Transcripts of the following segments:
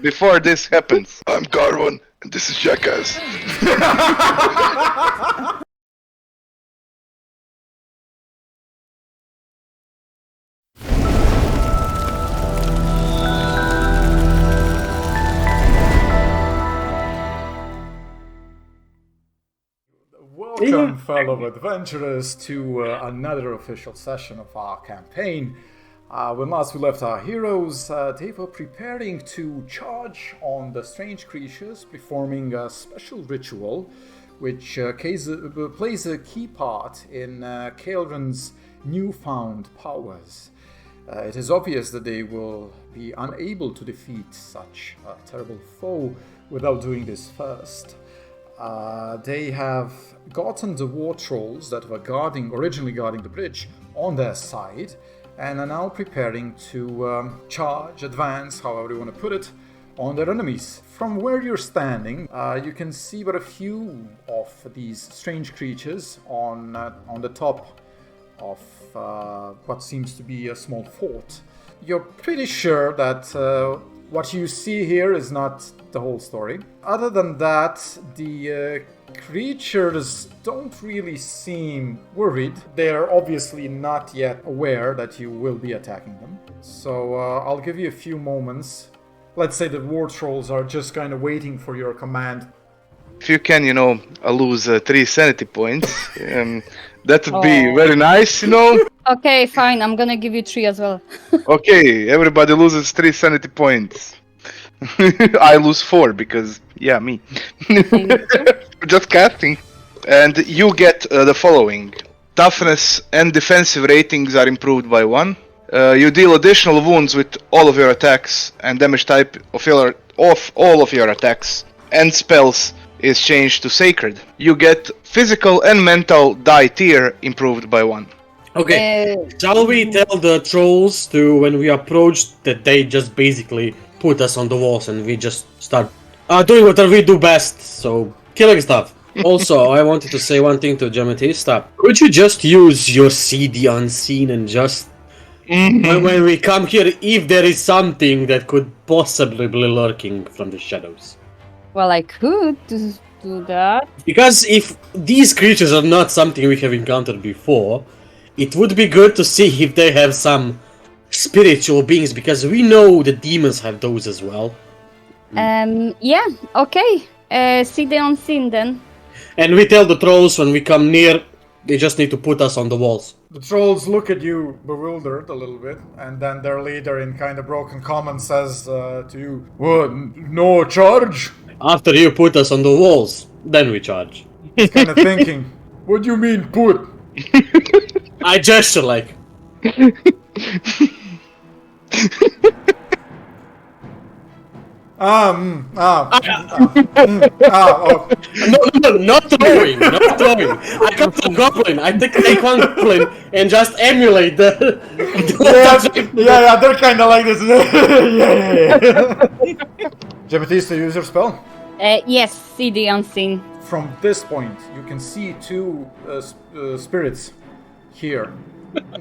Before this happens, I'm Kaelran, and this is Jackass. Welcome, fellow adventurers, to another official session of our campaign. When last we left our heroes, they were preparing to charge on the strange creatures, performing a special ritual, which plays a key part in Kaelran's newfound powers. It is obvious that they will be unable to defeat such a terrible foe without doing this first. They have gotten the war trolls that were originally guarding the bridge on their side, and are now preparing to advance, however you want to put it, on their enemies. From where you're standing, you can see but a few of these strange creatures on the top of what seems to be a small fort. You're pretty sure that what you see here is not the whole story. Other than that, the creatures don't really seem worried. They're obviously not yet aware that you will be attacking them. So I'll give you a few moments. Let's say the war trolls are just kind of waiting for your command. If you can, lose 3 sanity points, that would be very nice, Okay, fine. I'm gonna give you 3 as well. Okay, everybody loses 3 sanity points. I lose 4 because, me. Just casting. And you get the following. Toughness and defensive ratings are improved by 1. You deal additional wounds with all of your attacks, and damage type of all of your attacks and spells is changed to sacred. You get physical and mental die tier improved by 1. Okay, shall we tell the trolls to, when we approach, that they just basically put us on the walls and we just start doing what we do best, so killing stuff. Also, I wanted to say one thing to Gematista. Could you just use your see the unseen and just, when we come here, if there is something that could possibly be lurking from the shadows? Well, I could do that. Because if these creatures are not something we have encountered before, it would be good to see if they have some spiritual beings, because we know the demons have those as well. Yeah, okay. See the unseen then. And we tell the trolls when we come near, they just need to put us on the walls. The trolls look at you bewildered a little bit, and then their leader in kind of broken common says to you, "What? No charge?" After you put us on the walls, then we charge. He's kind of thinking, "What do you mean put?" I gesture like... Oh. No, not throwing. I got the goblin. I take one goblin and just emulate the... Yeah, they're kind of like this. Yeah. Gematista, use your spell. Yes, see the unseen. From this point, you can see 2 spirits here.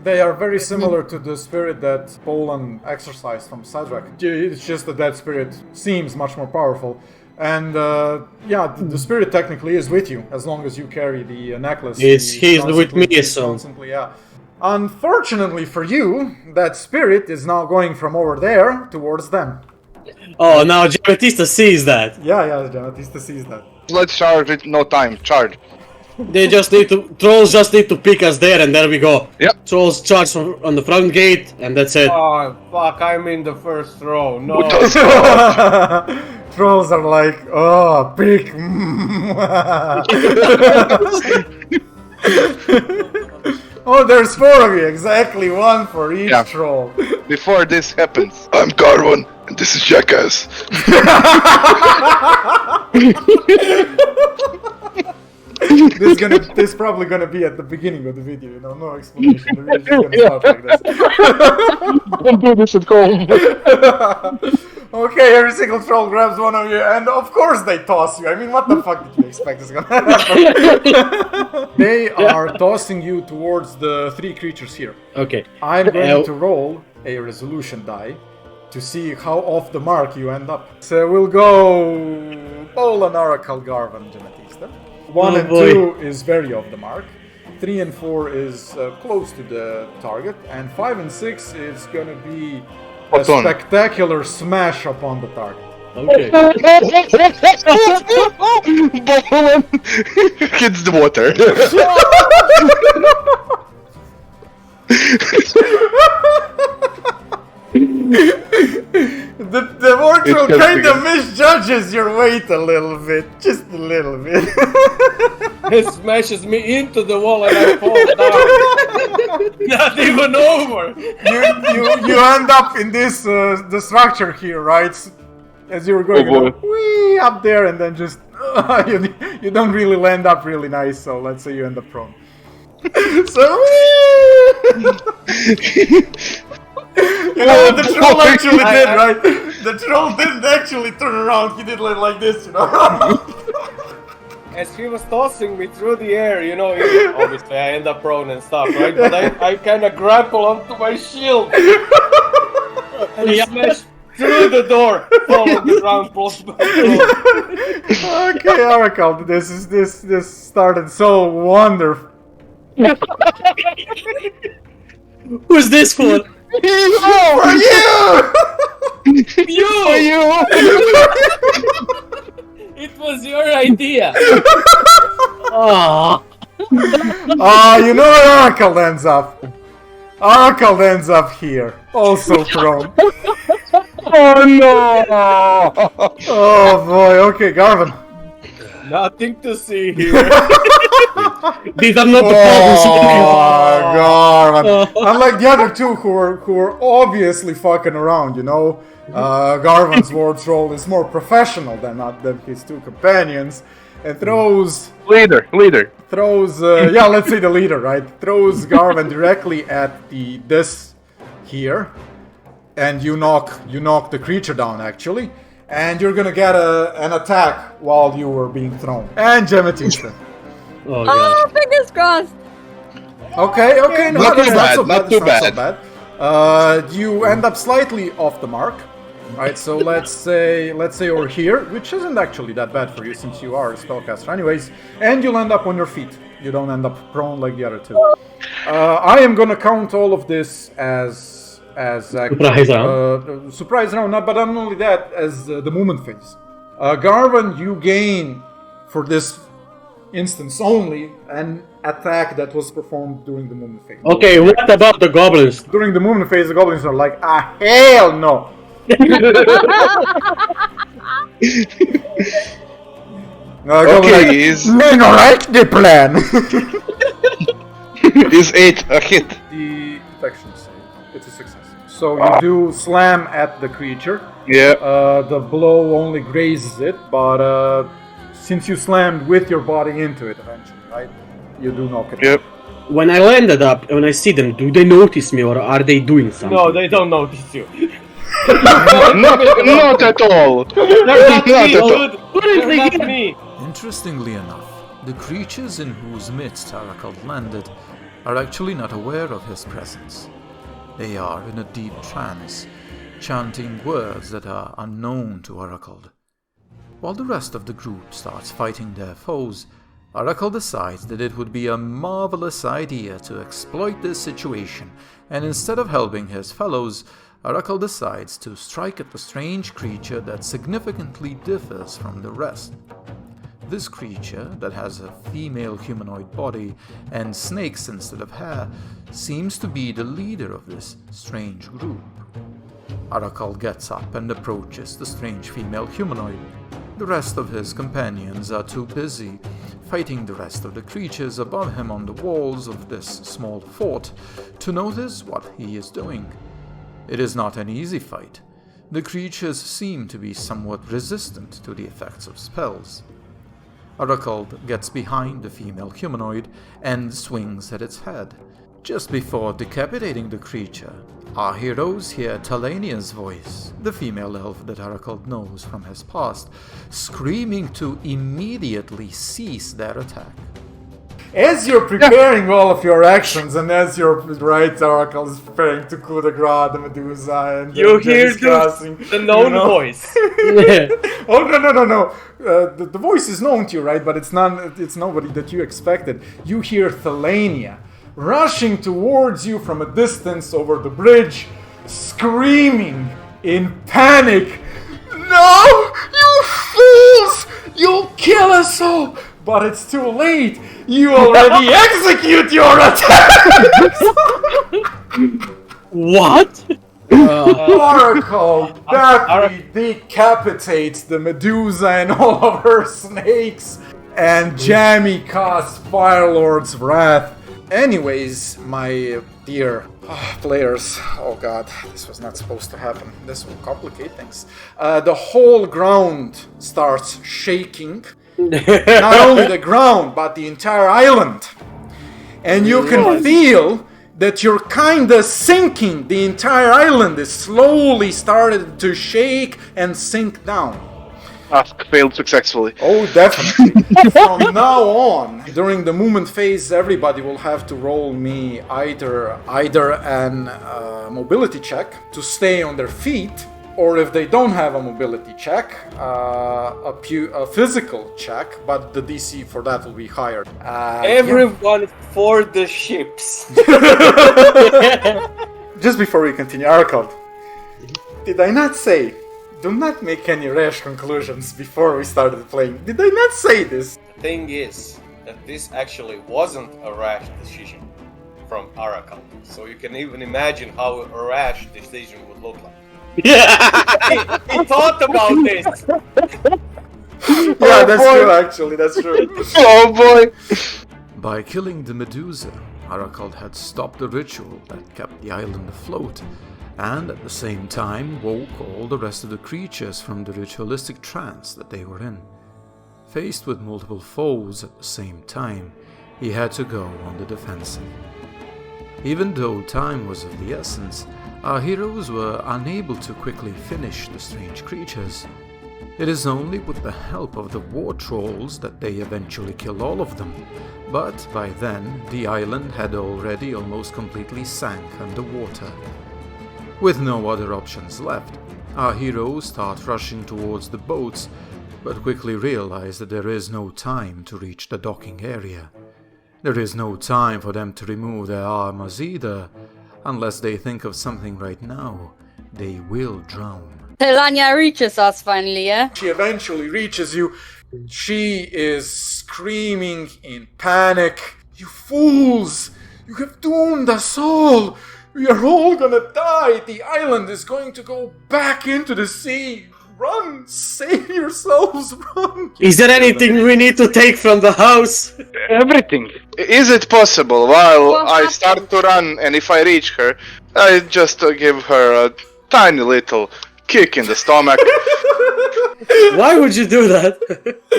They are very similar to the spirit that Bolan exorcised from Sadrak. It's just that that spirit seems much more powerful. And the spirit technically is with you, as long as you carry the necklace. He's with me, so... Yeah. Unfortunately for you, that spirit is now going from over there towards them. Oh, now Gematista sees that. Yeah, Gematista sees that. Let's charge it, no time, charge. Trolls just need to pick us there, and there we go. Yep. Trolls charge on the front gate, and that's it. Oh, fuck, I'm in the first row. No. Trolls are like, oh, pick. Oh, there's 4 of you, exactly 1 for each troll. Before this happens, I'm Kaelran, and this is Jackass. This probably gonna be at the beginning of the video, no explanation. The video's just gonna start like this. Don't do this at home. Okay, every single troll grabs one of you, and of course they toss you. I mean, what the fuck did you expect is gonna happen? They are tossing you towards the 3 creatures here. Okay. I'm going to roll a resolution die, to see how off the mark you end up. So we'll go Bolan, Oracle, Garvan, Gematista. 1 and 2 is very off the mark. 3 and 4 is close to the target. And 5 and 6 is gonna be a spectacular smash upon the target. Okay. Bolan hits the water. The mortal kind of misjudges your weight a little bit, just a little bit. It smashes me into the wall and I fall down. Not even over. You end up in this the structure here, right? As you were going wee up there, and then just you don't really land up really nice. So let's say you end up prone. So. You know what the troll actually did, right? The troll didn't actually turn around, he did like this, you know? As he was tossing me through the air, you know, obviously I end up prone and stuff, right? But I kind of grapple onto my shield. And he smashed through the door, fall on the ground, close by. Okay, Oracle, this started so wonderful. Who's this for? For you! You! It was your idea. You know where Oracle ends up? Oracle ends up here, also prone. Oh no! Oh boy, okay, Garvan. Nothing to see here. These are not the problems. Oh, Garvan. Unlike the other two who were obviously fucking around, you know. Garvan's ward's role is more professional than his two companions, and throws Leader. let's say the leader, right? Throws Garvan directly at this here, and you knock the creature down actually, and you're gonna get an attack while you were being thrown. And Gematista. Oh, God. Fingers crossed. Okay, Not too bad. You end up slightly off the mark. Right, so let's say over here, which isn't actually that bad for you since you are a spellcaster anyways, and you'll end up on your feet. You don't end up prone like the other two. I am gonna count all of this as Surprise round. Surprise round, but not only that, as the movement phase. Garvan, you gain for this instance only an attack that was performed during the movement phase. Okay, what about the goblins? During the movement phase, the goblins are like, hell no! Okay, is like the plan. is 8 a hit? The infection save. It's a success. So you do slam at the creature. Yeah. The blow only grazes it, but since you slammed with your body into it eventually, right? You do knock it. Yep. When I landed up, when I see them, do they notice me or are they doing something? No, they don't notice you. Not at all. They're not me, all. dude. They're not me. Interestingly enough, the creatures in whose midst Arakel landed are actually not aware of his presence. They are in a deep trance, chanting words that are unknown to Arakel. While the rest of the group starts fighting their foes, Arakel decides that it would be a marvelous idea to exploit this situation, and instead of helping his fellows, Arakel decides to strike at the strange creature that significantly differs from the rest. This creature, that has a female humanoid body and snakes instead of hair, seems to be the leader of this strange group. Arakel gets up and approaches the strange female humanoid. The rest of his companions are too busy fighting the rest of the creatures above him on the walls of this small fort to notice what he is doing. It is not an easy fight. The creatures seem to be somewhat resistant to the effects of spells. Arakel gets behind the female humanoid and swings at its head. Just before decapitating the creature, our heroes hear Talania's voice, the female elf that Arakel knows from his past, screaming to immediately cease their attack. As you're preparing all of your actions, and as your right oracle is preparing to coup de grace the Medusa, and You hear discussing, the known voice. Oh no! The voice is known to you, right? But it's not. It's nobody that you expected. You hear Thelania rushing towards you from a distance over the bridge, screaming in panic. No, you fools! You'll kill us all! But it's too late. You already execute your attack. What? Oracle badly decapitates the Medusa and all of her snakes, and Jammy casts Firelord's Wrath. Anyways, my dear players, oh god, this was not supposed to happen. This will complicate things. The whole ground starts shaking. Not only the ground, but the entire island. And you can feel that you're kinda sinking. The entire island is slowly started to shake and sink down. Task failed successfully. Oh, definitely. From now on, during the movement phase, everybody will have to roll me either an mobility check to stay on their feet, or if they don't have a mobility check, a physical check, but the DC for that will be higher. Everyone for the ships. Just before we continue, Arkald, did I not say, do not make any rash conclusions before we started playing? Did I not say this? The thing is that this actually wasn't a rash decision from Aracal. So you can even imagine how a rash decision would look like. he thought about this. Yeah, that's true, actually, that's true. Oh boy! By killing the Medusa, Arakald had stopped the ritual that kept the island afloat, and at the same time woke all the rest of the creatures from the ritualistic trance that they were in. Faced with multiple foes at the same time, he had to go on the defensive. Even though time was of the essence, our heroes were unable to quickly finish the strange creatures. It is only with the help of the war trolls that they eventually kill all of them, but by then the island had already almost completely sank underwater. With no other options left, our heroes start rushing towards the boats, but quickly realize that there is no time to reach the docking area. There is no time for them to remove their armors either. Unless they think of something right now, they will drown. Telania reaches us finally, yeah? She eventually reaches you. She is screaming in panic. You fools! You have doomed us all! We are all gonna die! The island is going to go back into the sea! Run! Save yourselves! Run! Is there anything we need to take from the house? Everything. Is it possible while What I happened? start to run and if I reach her, I just give her a tiny little kick in the stomach? Why would you do that?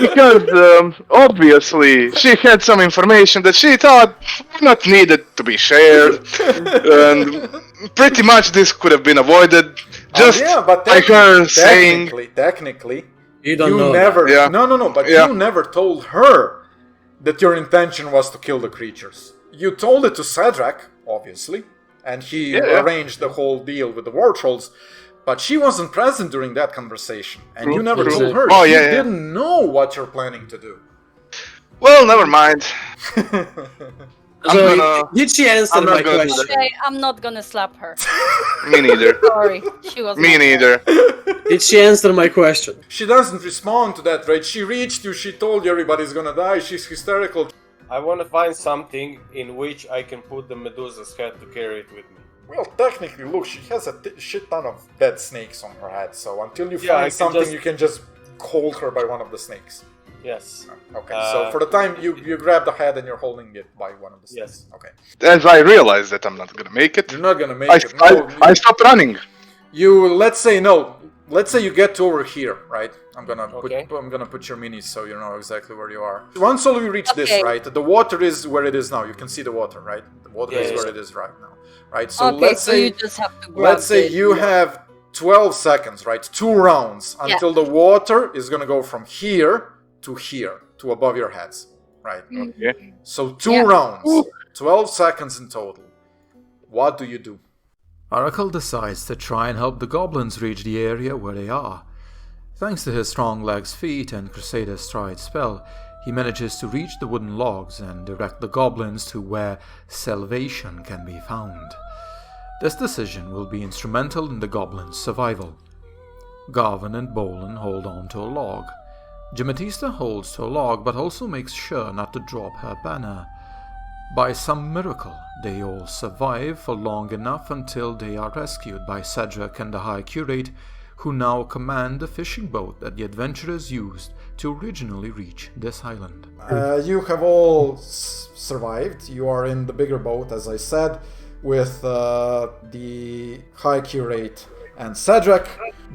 Because obviously she had some information that she thought not needed to be shared, and pretty much this could have been avoided. Just but like her saying, technically, You don't know. never. Yeah. No. But Yeah. you never told her that your intention was to kill the creatures. You told it to Cedric, obviously, and he Yeah. arranged the whole deal with the war trolls. But she wasn't present during that conversation, and True, you never true. told her. Oh, She yeah. didn't know what you're planning to do. well, never mind. So, gonna- did she answer I'm not my gonna do question? Okay, I'm not gonna slap her. Me neither. Sorry, she was Me not there. neither. Did she answer my question? She doesn't respond to that, right? She reached you, she told you everybody's gonna die, she's hysterical. I want to find something in which I can put the Medusa's head to carry it with me. Well, technically, look, she has a shit ton of dead snakes on her head, so until you Yeah, I find can something, just- you can just hold her by one of the snakes. Yes. Okay, so for the time, you grab the head and you're holding it by one of the snakes. Yes. Okay. As I realize that I'm not gonna make it, You're not gonna make I, it. No, I stop running. let's say you get to over here, right? I'm gonna put your minis so you know exactly where you are. Once all you reach this, Okay. right? The water is where it is now. You can see the water, right? The water is Yes. where it is right now, right? So Okay, let's so say you just have to grab let's say it. you have 12 seconds, right? 2 rounds until the water is gonna go from here to above your heads. Right. Okay. So 2 Yeah. rounds, 12 seconds in total. What do you do? Oracle decides to try and help the goblins reach the area where they are. Thanks to his strong legs, feet, and Crusader Stride spell, he manages to reach the wooden logs and direct the goblins to where salvation can be found. This decision will be instrumental in the goblins' survival. Garvin and Bolan hold on to a log. Gimatista holds to a log but also makes sure not to drop her banner. By some miracle, they all survive for long enough until they are rescued by Cedric and the High Curate, who now command the fishing boat that the adventurers used to originally reach this island. You have all survived. You are in the bigger boat, as I said, with the High Curate and Cedric.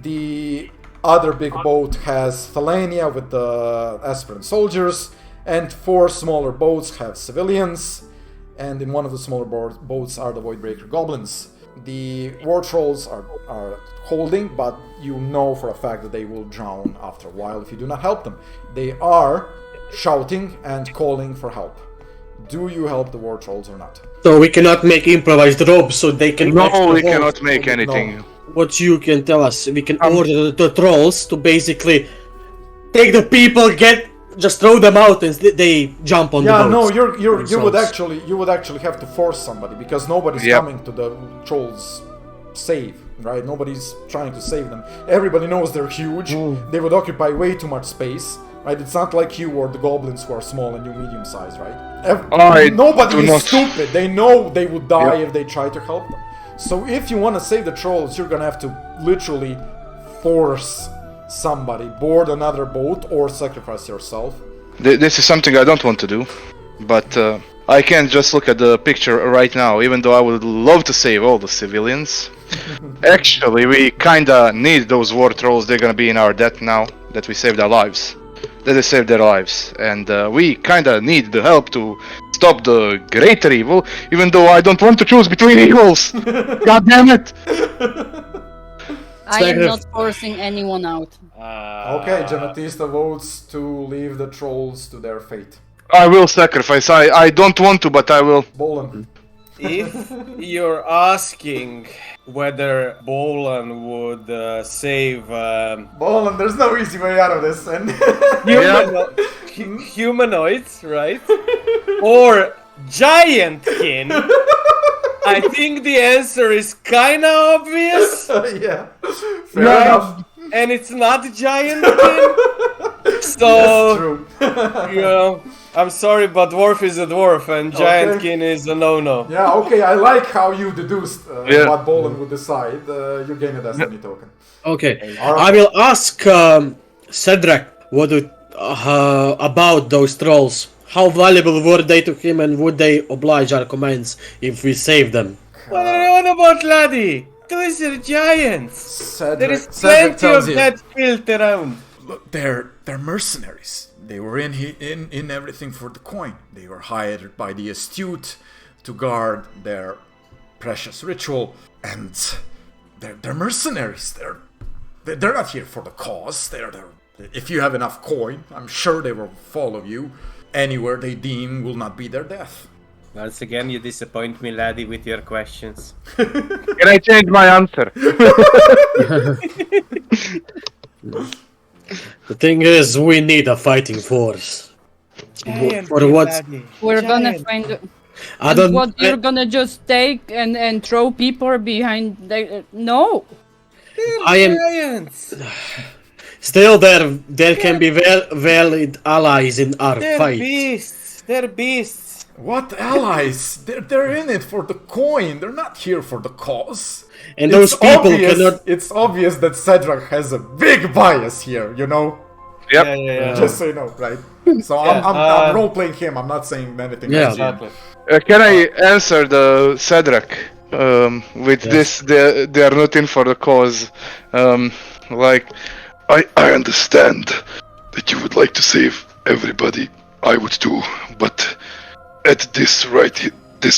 The other big boat has Thalania with the Aspirant soldiers, and 4 smaller boats have civilians, and in one of the smaller boats are the Voidbreaker Goblins. The war trolls are holding, but you know for a fact that they will drown after a while if you do not help them. They are shouting and calling for help. Do you help the war trolls or not? So we cannot make improvised ropes so they can... No, we cannot make anything. No. What you can tell us, we can order the trolls to basically take the people, just throw them out and they jump on the boats. You would actually have to force somebody, because nobody's coming to the trolls' save, right? Nobody's trying to save them. Everybody knows they're huge. They would occupy way too much space, right? It's not like you or the goblins who are small and you medium-sized, right? Nobody is stupid. They know they would die if they try to help them. So if you want to save the trolls, you're gonna have to literally force somebody, board another boat, or sacrifice yourself. This is something I don't want to do, but I can't just look at the picture right now, even though I would love to save all the civilians. Actually, we kinda need those war trolls. They're gonna be in our debt now that we saved our lives. That they saved their lives, and we kinda need the help to stop the greater evil, even though I don't want to choose between evils. God damn it! I am not forcing anyone out. Okay, Gimatista votes to leave the trolls to their fate. I will sacrifice. I don't want to, but I will. Bolan. If you're asking whether Bolan would save Bolan, there's no easy way out of this, and humanoids, right? Or giantkin, I think the answer is kinda obvious. yeah, fair enough. And it's not giantkin. So, That's true. you know, I'm sorry, but dwarf is a dwarf, and giantkin is a no-no. Yeah, okay, I like how you deduced what Bolan would decide. You gain a destiny token. Okay, Alright. I will ask Cedric about those trolls. How valuable were they to him, and would they oblige our commands if we save them? What are you on about, laddie? Those are giants. There is Cedric plenty of that filth around. Look, they're mercenaries. They were in everything for the coin. They were hired by the astute to guard their precious ritual, and they're mercenaries. They're not here for the cause. If you have enough coin, I'm sure they will follow you anywhere they deem will not be their death. Once again, you disappoint me, laddie, with your questions. Can I change my answer? The thing is, we need a fighting force. For what? We're gonna find. I don't. What you're gonna just take and throw people behind? No. I am. Giants. Still, there can be valid allies in our fight. They're beasts. What allies? They're in it for the coin. They're not here for the cause. And those people cannot. It's obvious that Cedric has a big bias here, you know? Yep. Yeah. Just so you know, right? So I'm role-playing him. I'm not saying anything Yeah. else. Exactly. Can I answer the Cedric with this? They are not in for the cause. I understand that you would like to save everybody. I would too, but at this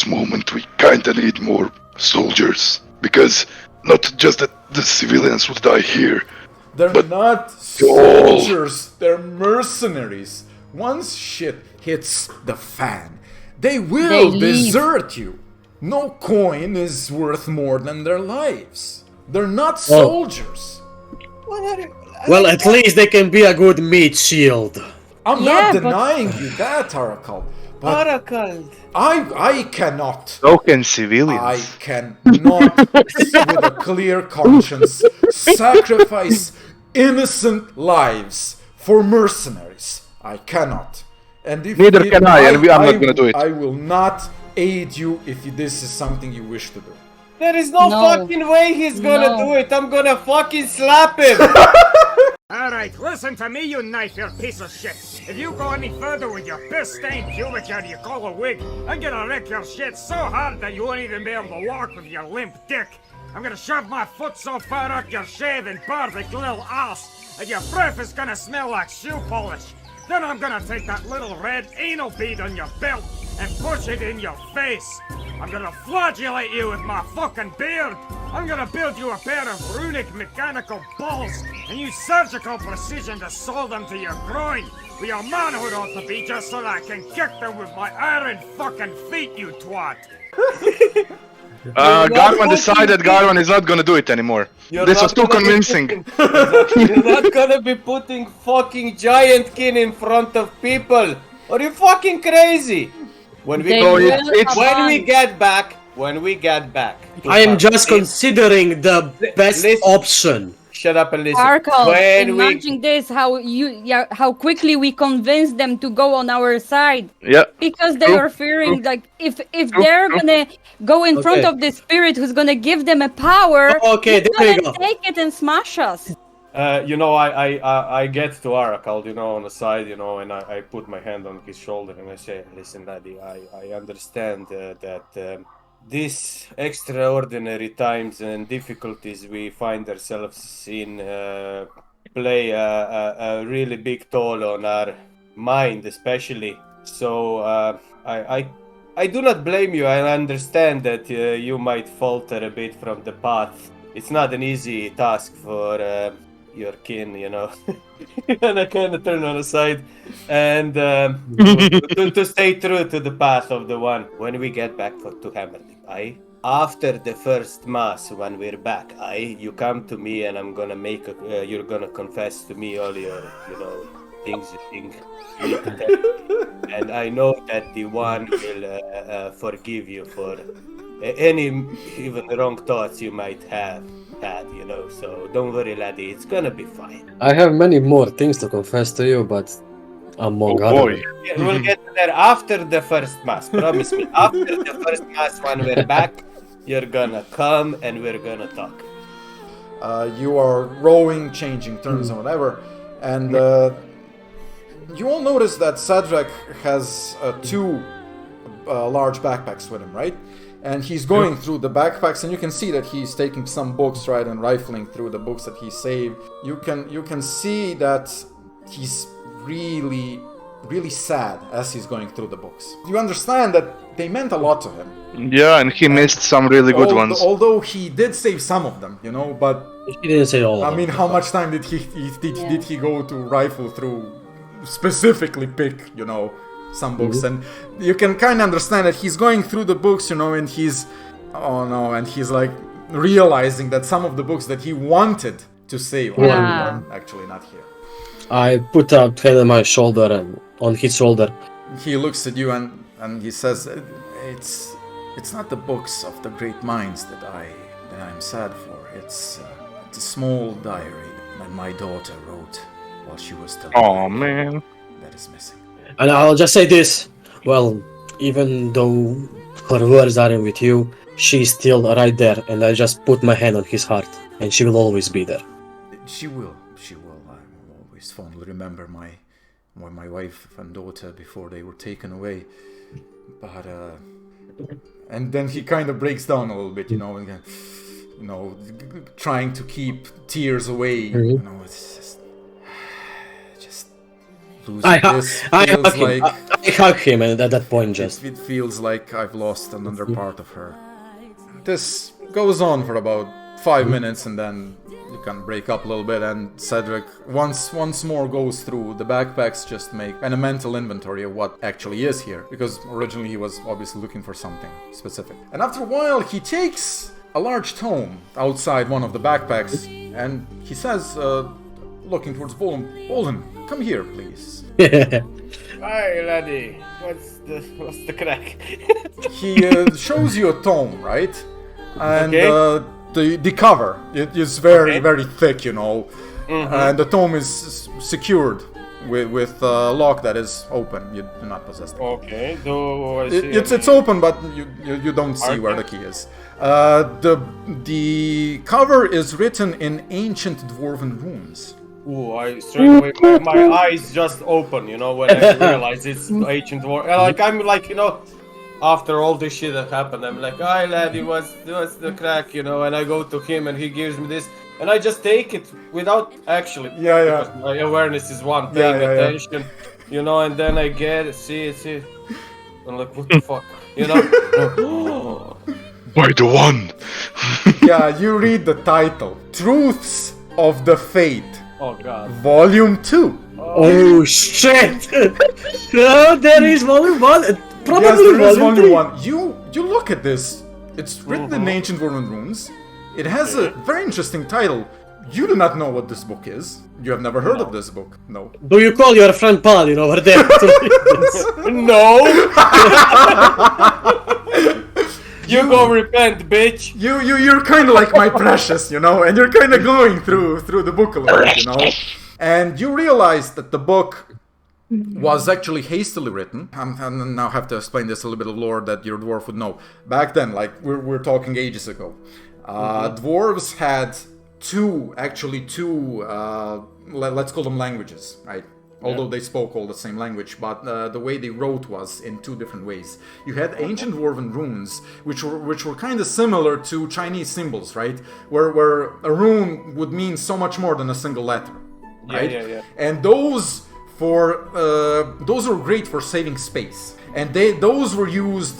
moment, we kinda need more soldiers, because not just that the civilians would die here. They're But not soldiers. They're mercenaries Once shit hits the fan, they will leave. desert you. No coin is worth more than their lives. They're not soldiers. Well, at least they can be a good meat shield. I'm Yeah, not but- denying you that, Oracle. But Oracle. I cannot. So can civilians. I cannot, with a clear conscience, sacrifice innocent lives for mercenaries. I cannot. And if Neither can I, and I'm not gonna do it. I will not aid you if this is something you wish to do. There is no No. fucking way he's gonna No. do it. I'm gonna fucking slap him. Alright, listen to me, you knife-eared piece of shit. If you go any further with your piss-stained pubic hair you call a wig, I'm gonna wreck your shit so hard that you won't even be able to walk with your limp dick. I'm gonna shove my foot so far up your shaven, bardic little ass that your breath is gonna smell like shoe polish. Then I'm gonna take that little red anal bead on your belt and push it in your face. I'm gonna flagellate you with my fucking beard. I'm gonna build you a pair of runic mechanical balls and use surgical precision to sew them to your groin. Where your manhood ought to be just so that I can kick them with my iron fucking feet, you twat. Garvan decided Garvan is not gonna do it anymore. You're This not was too gonna be convincing. You're not gonna be putting fucking giant kin in front of people. Are you fucking crazy? When we They go, will when we abandon. get back. to I am just Parvati, considering the best listen. option. Shut up and listen. Arkle, When we imagine this, how quickly we convince them to go on our side. Yeah. Because they True, are fearing, true. like, if they're gonna go in front Okay. of the spirit who's gonna give them a power, Okay, he's there you gonna go. take it and smash us. I get to Aracal, on the side, and I put my hand on his shoulder and I say, listen, laddie, I understand that these extraordinary times and difficulties we find ourselves in play a really big toll on our mind, especially. So I do not blame you. I understand that you might falter a bit from the path. It's not an easy task for your kin, and I kind of turn on the side and to stay true to the path of the one. When we get back to Hammerdeep, after the first mass, when we're back, you come to me and I'm gonna you're gonna confess to me all your, things you think. And I know that the one will forgive you for any even wrong thoughts you might have had, so don't worry, laddie, it's gonna be fine. I have many more things to confess to you, but among Oh other boy. Yeah, we'll get there after the first mass, promise me. After the first mass, when we're back, you're gonna come and we're gonna talk. You are rowing, changing turns and whatever, and you all notice that Sadrak has two large backpacks with him, right? And he's going through the backpacks, and you can see that he's taking some books, right, and rifling through the books that he saved. You can see that he's really, really sad as he's going through the books. You understand that they meant a lot to him. Yeah, and he missed some really good ones. Although he did save some of them, but He didn't say all of I them. mean, how much time did he go to rifle through, specifically pick, some books? And you can kind of understand that he's going through the books, and he's like realizing that some of the books that he wanted to save are actually not here. I put a hand on my shoulder and on his shoulder. He looks at you and he says, "It's not the books of the great minds that I'm sad for. It's a small diary that my daughter wrote while she was still Oh alive man. that is missing." And I'll just say this. Well, even though her words aren't with you, she's still right there, and I just put my hand on his heart, and she will always be there. She will. I will always fondly remember my wife and daughter before they were taken away. But and then he kind of breaks down a little bit, and, trying to keep tears away. It's just losing this feels like I hug him, and at that point, just it feels like I've lost another part of her. This goes on for about 5 minutes, and then you can break up a little bit, and Cedric once more goes through the backpacks, just make a mental inventory of what actually is here, because originally he was obviously looking for something specific. And after a while, he takes a large tome outside one of the backpacks, and he says, looking towards Bolan, "Bolan, come here, please." Hi, laddie. What's the crack? He shows you a tome, right? And Okay. the cover, it is very, Okay. very thick, you know. And the tome is secured with a lock that is open. You do not possess it. Okay. Do I see? It's open, but you don't see where the key is. The cover is written in ancient dwarven runes. Ooh, I straight away my eyes just open, you know, when I realize it's ancient war. Like I'm like, you know, after all this shit that happened, I'm like, "Hi, laddie, what's the crack?" You know, and I go to him and he gives me this, and I just take it without actually. Yeah. Because my awareness is one, paying attention, you know, and then I get it, see it. I'm like, what the fuck, you know? By the one. Yeah, you read the title, Truths of the Fate, Oh god. Volume 2. Oh shit! No, there is volume 1. Probably Yes, there is volume Volume 3. 1. You look at this. It's written in ancient dwarven runes. It has a very interesting title. You do not know what this book is. You have never heard of this book. No. Do you call your friend Paladin over there to read this? No. You go repent, bitch. You're kind of like my precious, you know, and you're kind of going through the book a little bit, you know, and you realize that the book was actually hastily written. And now have to explain this a little bit of lore that your dwarf would know. Back then, like we're talking ages ago, dwarves had two, let's call them languages, right? Although they spoke all the same language, but the way they wrote was in two different ways. You had ancient dwarven runes, which were kind of similar to Chinese symbols, right? Where a rune would mean so much more than a single letter, right? Yeah. And those were great for saving space, and those were used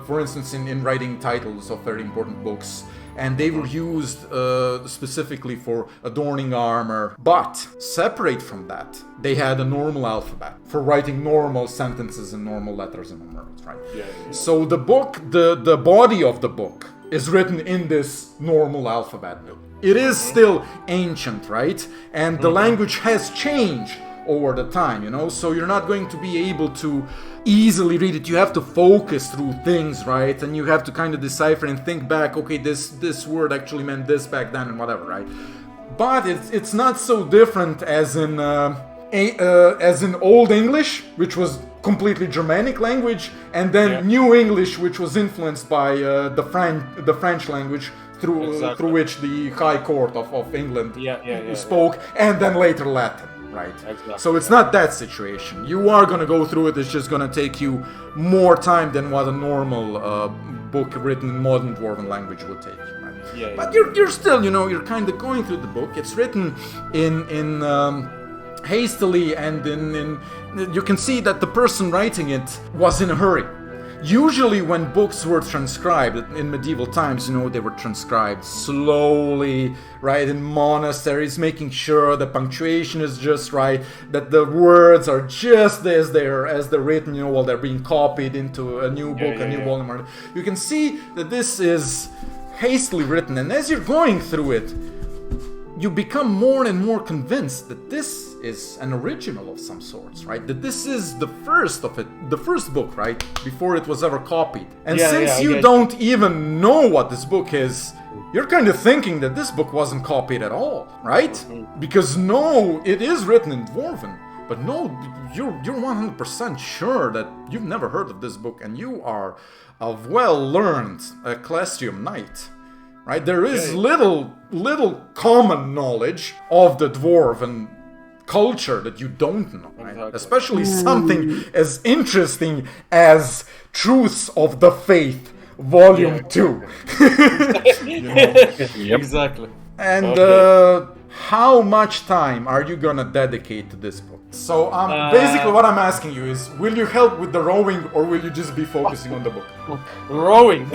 for instance, in writing titles of very important books. And they were used specifically for adorning armor. But separate from that, they had a normal alphabet for writing normal sentences and normal letters and numerals, right? Yeah. So the book, the body of the book, is written in this normal alphabet. It is still ancient, right? And the language has changed over the time, you know, so you're not going to be able to easily read it. You have to focus through things, right? And you have to kind of decipher and think back, okay, this word actually meant this back then and whatever, right? But it's not so different as in Old English, which was completely Germanic language, and then New English, which was influenced by the French language through which the High Court of England spoke, and then later Latin. Right. Exactly. So it's not that situation. You are going to go through it. It's just going to take you more time than what a normal book written in modern dwarven language would take you. Right? But you're still, you know, you're kind of going through the book. It's written in hastily, and in you can see that the person writing it was in a hurry. Usually when books were transcribed in medieval times, you know, they were transcribed slowly, right, in monasteries, making sure the punctuation is just right, that the words are just as they're written, you know, while they're being copied into a new book, a new volume. You can see that this is hastily written, and as you're going through it, you become more and more convinced that this is an original of some sorts, right? That this is the first book, right? Before it was ever copied. And since you don't even know what this book is, you're kind of thinking that this book wasn't copied at all, right? Because no, it is written in Dwarven, but no, you're 100% sure that you've never heard of this book, and you are a well-learned Ecclestrium knight. Right, there is little common knowledge of the dwarven culture that you don't know, right? Exactly. Especially something as interesting as Truths of the Faith, Volume 2. You know? Exactly. And how much time are you gonna dedicate to this book? So basically what I'm asking you is, will you help with the rowing or will you just be focusing on the book? Rowing.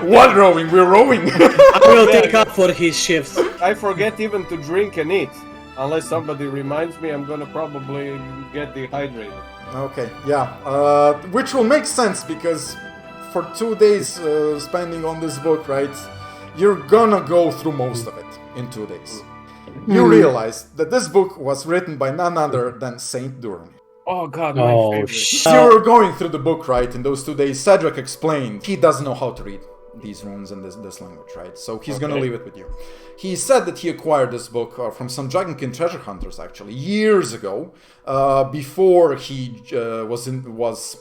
What rowing? We're rowing. I will take up for his shifts. I forget even to drink and eat. Unless somebody reminds me, I'm gonna probably get dehydrated. Okay, yeah. Which will make sense because for 2 days spending on this book, right, you're gonna go through most of it in 2 days. You realize that this book was written by none other than Saint Duran. Oh god, my favorite. As you were going through the book, right, in those 2 days, Cedric explained he doesn't know how to read these runes in this language, right? So he's gonna leave it with you. He said that he acquired this book from some Dragonkin treasure hunters, actually, years ago, before he was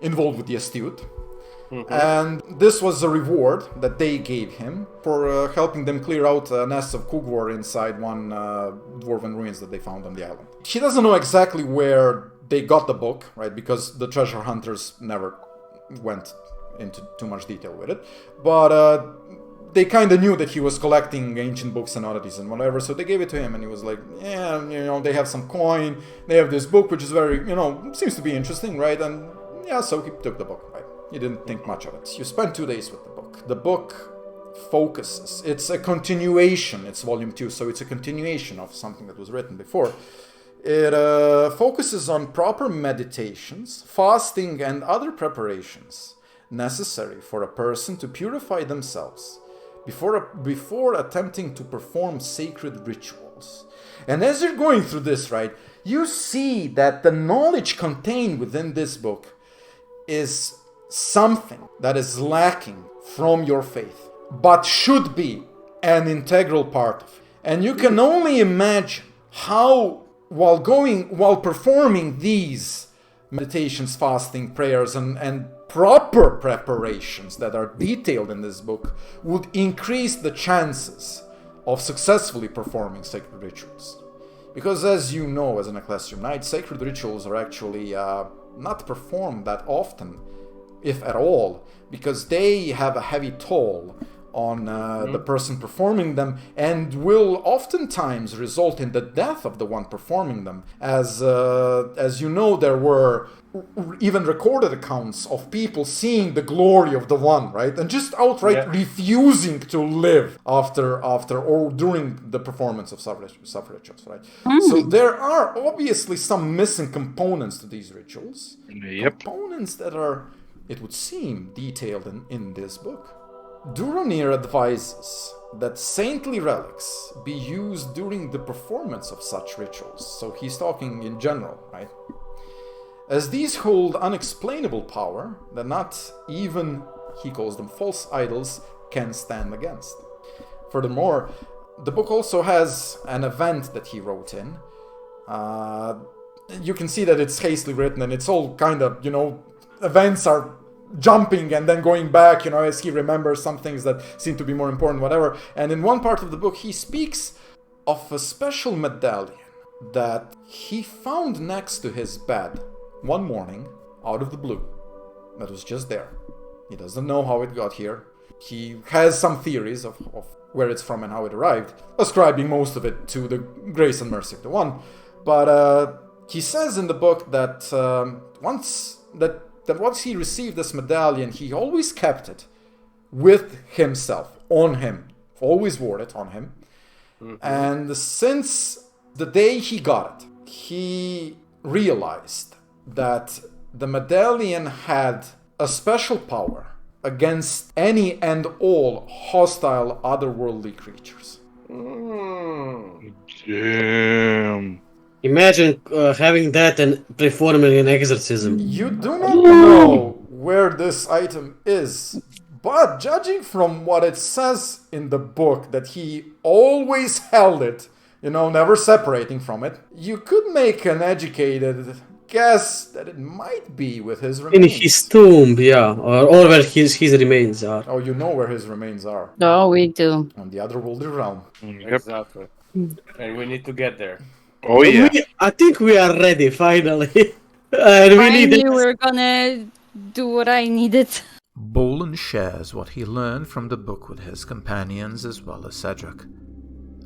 involved with the Astute. And this was a reward that they gave him for helping them clear out a nest of Kugwar inside one dwarven ruins that they found on the island. He doesn't know exactly where they got the book, right? Because the treasure hunters never went into too much detail with it. But they kind of knew that he was collecting ancient books and oddities and whatever, so they gave it to him, and he was like, yeah, they have some coin, they have this book, which is very, seems to be interesting, right? And yeah, so he took the book, right? He didn't think much of it. You spent 2 days with the book. The book focuses. It's a continuation. It's volume 2, so it's a continuation of something that was written before. It focuses on proper meditations, fasting, and other preparations necessary for a person to purify themselves before attempting to perform sacred rituals. And as you're going through this, right, you see that the knowledge contained within this book is something that is lacking from your faith, but should be an integral part of it. And you can only imagine how, while performing these meditations, fasting, prayers, and proper preparations that are detailed in this book, would increase the chances of successfully performing sacred rituals. Because as you know, as an Ecclestrium Knight, sacred rituals are actually not performed that often, if at all, because they have a heavy toll on the person performing them, and will oftentimes result in the death of the one performing them. As you know, there were even recorded accounts of people seeing the glory of the one, right, and just outright refusing to live after or during the performance of sub rituals, right? So there are obviously some missing components to these rituals. Components that are, it would seem, detailed in this book. Duranir advises that saintly relics be used during the performance of such rituals. So he's talking in general, right? As these hold unexplainable power that not even, he calls them false idols, can stand against. Furthermore, the book also has an event that he wrote in. You can see that it's hastily written, and it's all kind of, events are jumping and then going back, as he remembers some things that seem to be more important, whatever. And in one part of the book, he speaks of a special medallion that he found next to his bed one morning, out of the blue, that was just there. He doesn't know how it got here. He has some theories of where it's from and how it arrived, ascribing most of it to the grace and mercy of the One. But he says in the book that once he received this medallion, he always kept it with himself, on him, always wore it on him. And since the day he got it, he realized that the medallion had a special power against any and all hostile otherworldly creatures. Damn. Imagine having that and performing an exorcism. You do not know where this item is, but judging from what it says in the book, that he always held it, never separating from it, you could make an educated guess that it might be with his remains. In his tomb, yeah, or where his remains are. Oh, you know where his remains are. Oh, we do. On the otherworldly realm. Exactly. And we need to get there. Oh yeah. I think we are ready, finally. And I knew we were gonna do what I needed. Bolan shares what he learned from the book with his companions as well as Cedric.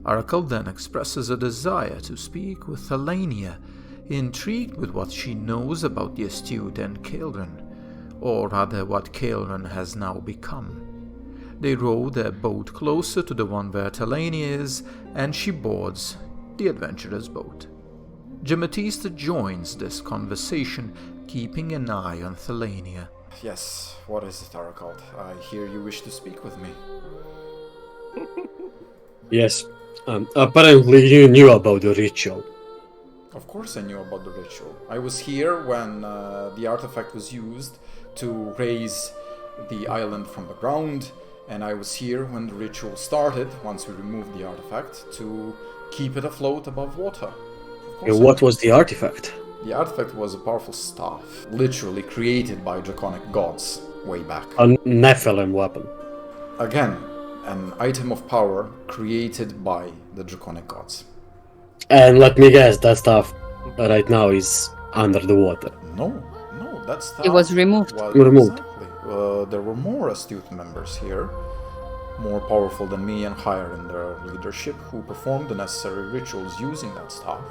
Oracle then expresses a desire to speak with Thalania, intrigued with what she knows about the astute and Kaelran, or rather what Kaelran has now become. They row their boat closer to the one where Thalania is, and she boards the adventurer's boat. Jematista joins this conversation, keeping an eye on Thalania. Yes, what is it, Oracle? I hear you wish to speak with me. Yes. Apparently you knew about the ritual. Of course I knew about the ritual. I was here when the artifact was used to raise the island from the ground, and I was here when the ritual started, once we removed the artifact, to keep it afloat above water. What was the artifact? The artifact was a powerful staff, literally created by Draconic gods way back. A Nephilim weapon. Again, an item of power created by the Draconic gods. And let me guess, that stuff right now is under the water. No, that stuff... It was removed. Removed. Exactly. There were more astute members here, more powerful than me and higher in their leadership, who performed the necessary rituals using that staff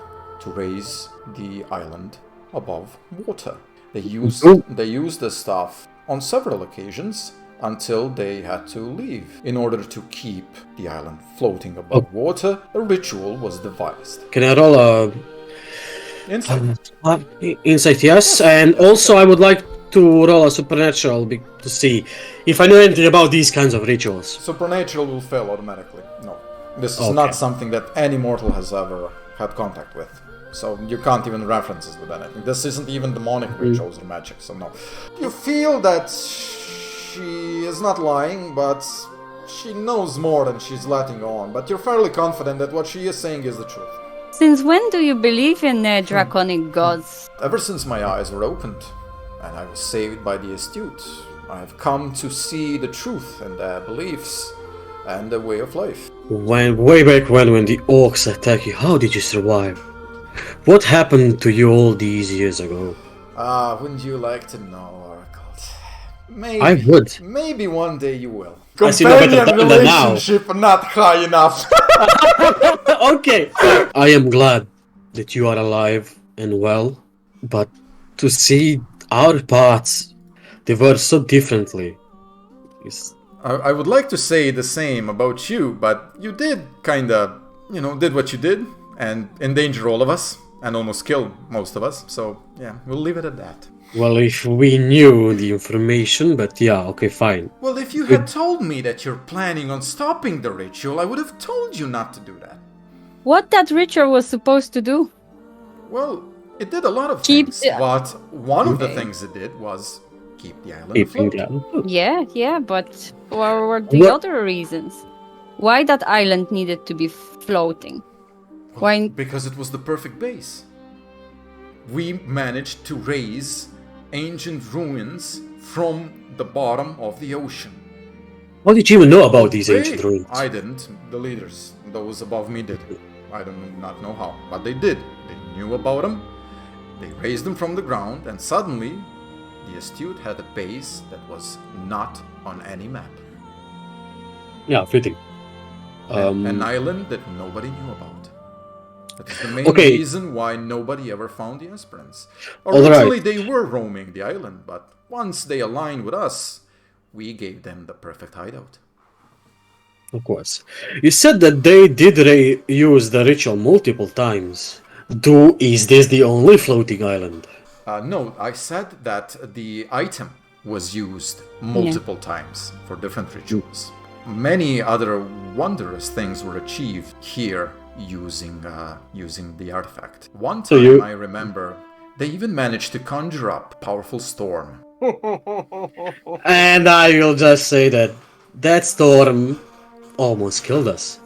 to raise the island above water. They used the staff on several occasions until they had to leave. In order to keep the island floating above water, a ritual was devised. Can I roll a... Insight. Insight, yes. And also I would like to roll a supernatural to see if I know anything about these kinds of rituals. Supernatural will fail automatically. No. This is not something that any mortal has ever had contact with. So you can't even reference it with anything. This isn't even demonic rituals or magic, so no. You feel that she is not lying, but she knows more than she's letting on. But you're fairly confident that what she is saying is the truth. Since when do you believe in draconic gods? Ever since my eyes were opened, and I was saved by the astute, I have come to see the truth and their beliefs and their way of life. Way back when the orcs attacked you, how did you survive? What happened to you all these years ago? Wouldn't you like to know, Oracle? Maybe. I would. Maybe one day you will. I see no better Companion than now. relationship not high enough. Okay. I am glad that you are alive and well, but to see our paths diverge so differently is... I would like to say the same about you, but you did kinda, did what you did and endanger all of us and almost kill most of us. So yeah, we'll leave it at that. Well, if we knew the information, but yeah, okay, fine. Well, if you had told me that you're planning on stopping the ritual, I would have told you not to do that. What that ritual was supposed to do? Well, it did a lot of Keep things, the- but one of the things it did was keep the island afloat. Yeah, but what were the other reasons? Why that island needed to be floating? Why? Because it was the perfect base. We managed to raise ancient ruins from the bottom of the ocean. What did you even know about these ancient ruins? I didn't. The leaders, those above me did. I do not know how, but they did. They knew about them. They raised them from the ground, and suddenly the astute had a base that was not on any map. Yeah, fitting. An island that nobody knew about. That is the main reason why nobody ever found the Aspirants. Originally they were roaming the island, but once they aligned with us, we gave them the perfect hideout. Of course. You said that they did use the ritual multiple times. Is this the only floating island? No, I said that the item was used multiple times for different rituals. Many other wondrous things were achieved here using the artifact. One time I remember they even managed to conjure up a powerful storm. And I will just say that storm almost killed us.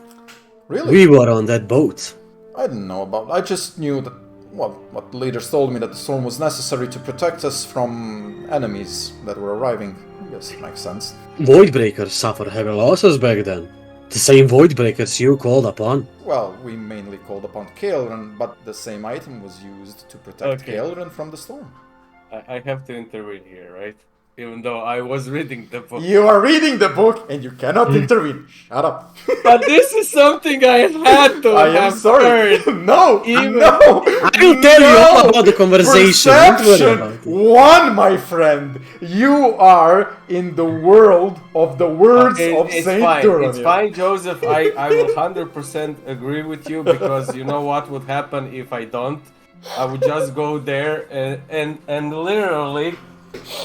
Really? We were on that boat. I didn't know about. I just knew that. Well, what the leaders told me that the storm was necessary to protect us from enemies that were arriving. I guess it makes sense. Voidbreakers suffered heavy losses back then. The same Voidbreakers you called upon. Well, we mainly called upon Kaelran, but the same item was used to protect Kaelran from the storm. I have to intervene here, right? even though I was reading the book. You are reading the book and you cannot intervene. Shut up. But this is something I had to I am have sorry. heard. No, Even- no. I will tell you all about the conversation. Don't worry Perception about it. 1, my friend. You are in the world of the words Okay, of it's Saint fine. Duran. It's fine, Joseph. I will 100% agree with you because you know what would happen if I don't? I would just go there and literally,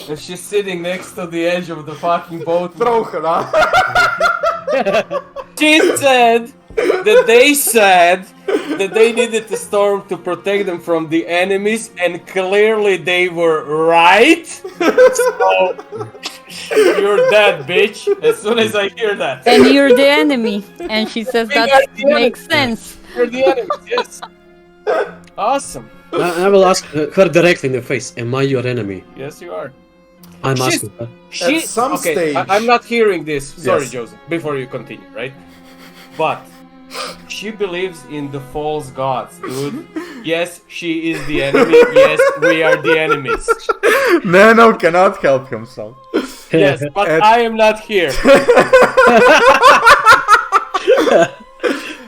if she's sitting next to the edge of the fucking boat, Throw her, huh? she said that they needed the storm to protect them from the enemies, and clearly they were right. So you're dead, bitch. As soon as I hear that, And you're the enemy. And she says that makes sense. you're the enemies. Yes. Awesome. I will ask her directly in the face. Am I your enemy? Yes, you are. I'm She's- asking her. She, At some okay, stage- I'm not hearing this. Sorry, Yes. Joseph. Before you continue, right? But she believes in the false gods, dude. Yes, she is the enemy. Yes, we are the enemies. Nano cannot help himself. Yes, but And- I am not here.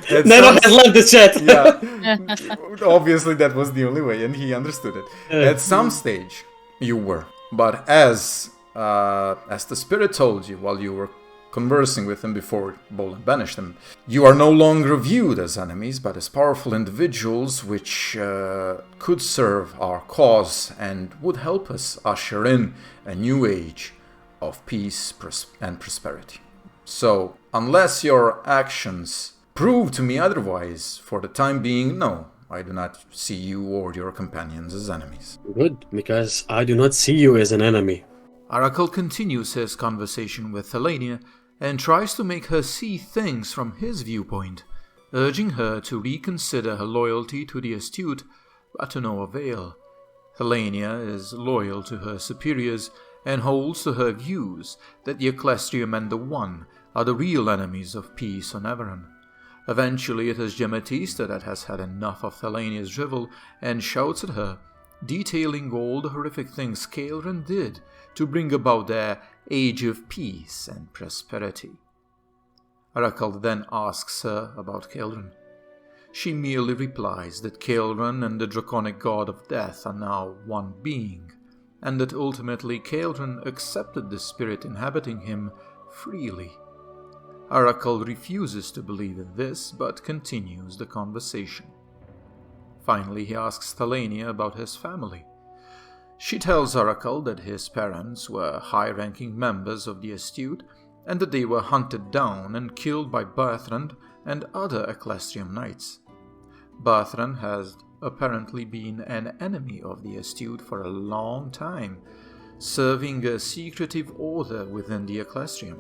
At Nano some- has left the chat. Yeah. Obviously, that was the only way, and he understood it. At some stage, you were. But as the spirit told you while you were conversing with him before Bolan banished him, you are no longer viewed as enemies, but as powerful individuals which could serve our cause and would help us usher in a new age of peace and prosperity. So, unless your actions prove to me otherwise, for the time being, no, I do not see you or your companions as enemies. Good, because I do not see you as an enemy. Arakel continues his conversation with Helenia and tries to make her see things from his viewpoint, urging her to reconsider her loyalty to the astute, but to no avail. Helenia is loyal to her superiors and holds to her views that the Ecclestrium and the One are the real enemies of peace on Everon. Eventually it is Gematista that has had enough of Helenia's drivel and shouts at her, detailing all the horrific things Kaelran did to bring about their age of peace and prosperity. Arakel then asks her about Kaelran. She merely replies that Kaelran and the Draconic god of death are now one being, and that ultimately Kaelran accepted the spirit inhabiting him freely. Arakel refuses to believe in this, but continues the conversation. Finally, he asks Helenia about his family. She tells Arakel that his parents were high-ranking members of the Astute, and that they were hunted down and killed by Berthrand and other Ecclestrium knights. Berthrand has apparently been an enemy of the Astute for a long time, serving a secretive order within the Ecclestrium.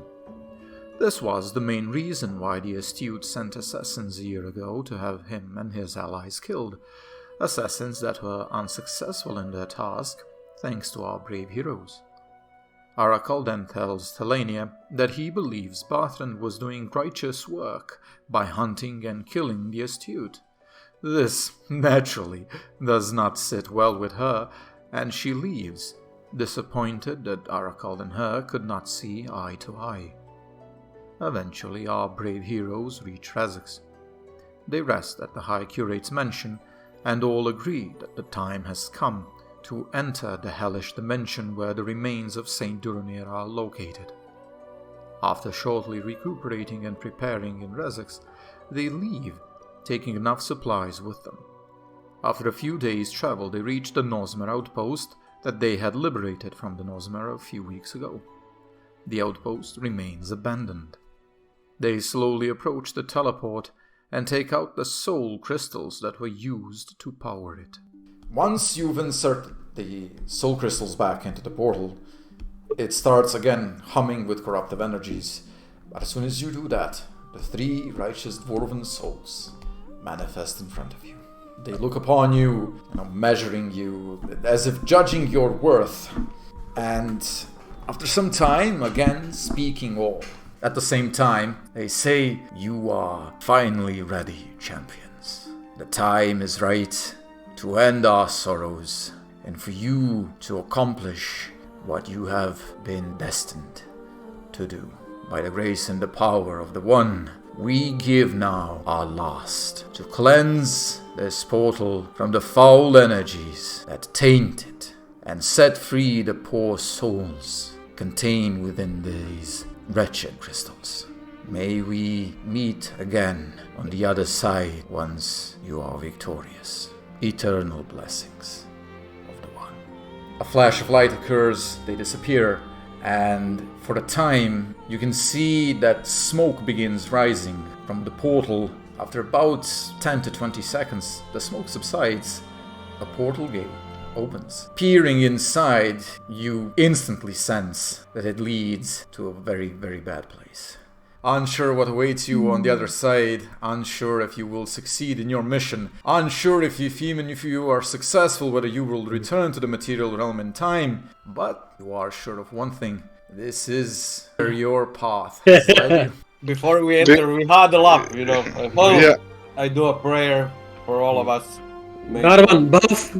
This was the main reason why the Astute sent assassins a year ago to have him and his allies killed, assassins that were unsuccessful in their task, thanks to our brave heroes. Arakel then tells Helenia that he believes Berthrand was doing righteous work by hunting and killing the Astute. This, naturally, does not sit well with her, and she leaves, disappointed that Arakel and her could not see eye to eye. Eventually, our brave heroes reach Rezax. They rest at the High Curate's mansion, and all agree that the time has come to enter the hellish dimension where the remains of Saint Duranir are located. After shortly recuperating and preparing in Rezax, they leave, taking enough supplies with them. After a few days' travel, they reach the Nosmer outpost that they had liberated from the Nosmer a few weeks ago. The outpost remains abandoned. They slowly approach the teleport and take out the soul crystals that were used to power it. Once you've inserted the soul crystals back into the portal, it starts again humming with corruptive energies. But as soon as you do that, the three righteous dwarven souls manifest in front of you. They look upon you, measuring you, as if judging your worth. And after some time, again speaking all. At the same time, they say, "You are finally ready, champions. The time is right to end our sorrows, and for you to accomplish what you have been destined to do. By the grace and the power of the One, we give now our last to cleanse this portal from the foul energies that taint it and set free the poor souls contained within these wretched crystals. May we meet again on the other side once you are victorious. Eternal blessings of the One. A flash of light occurs, they disappear, and for the time you can see that smoke begins rising from the portal. After about 10 to 20 seconds, the smoke subsides. A portal gate opens. Peering inside, you instantly sense that it leads to a very, very bad place. Unsure what awaits you on the other side, unsure if you will succeed in your mission, unsure if even if you are successful, whether you will return to the material realm in time, but you are sure of one thing: this is your path. Before we enter, we huddle up, you know. I do a prayer for all of us. Garvan, buff.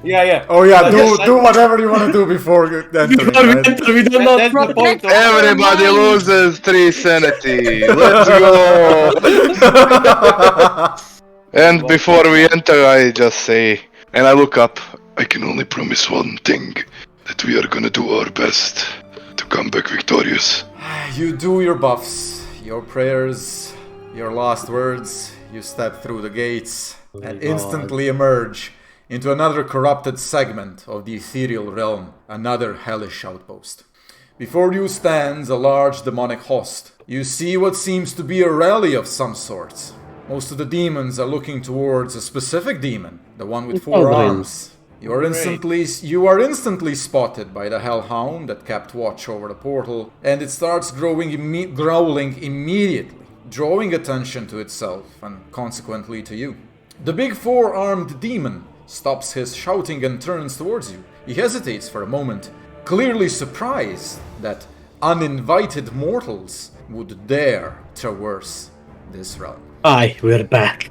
Yeah. Oh yeah, do whatever you want to do before you enter. Before we enter, we do not. That's the point of Everybody loses 3 sanity. Let's go. And before we enter, I just say, and I look up, I can only promise one thing, that we are gonna do our best to come back victorious. You do your buffs, your prayers, your last words. You step through the gates and instantly emerge into another corrupted segment of the ethereal realm, another hellish outpost. Before you stands a large demonic host. You see what seems to be a rally of some sort. Most of the demons are looking towards a specific demon, the one with 4 arms. You are instantly spotted by the Hellhound that kept watch over the portal, and it starts growling immediately, drawing attention to itself and consequently to you. The big 4-armed demon stops his shouting and turns towards you. He hesitates for a moment, clearly surprised that uninvited mortals would dare traverse this realm. Aye, we're back.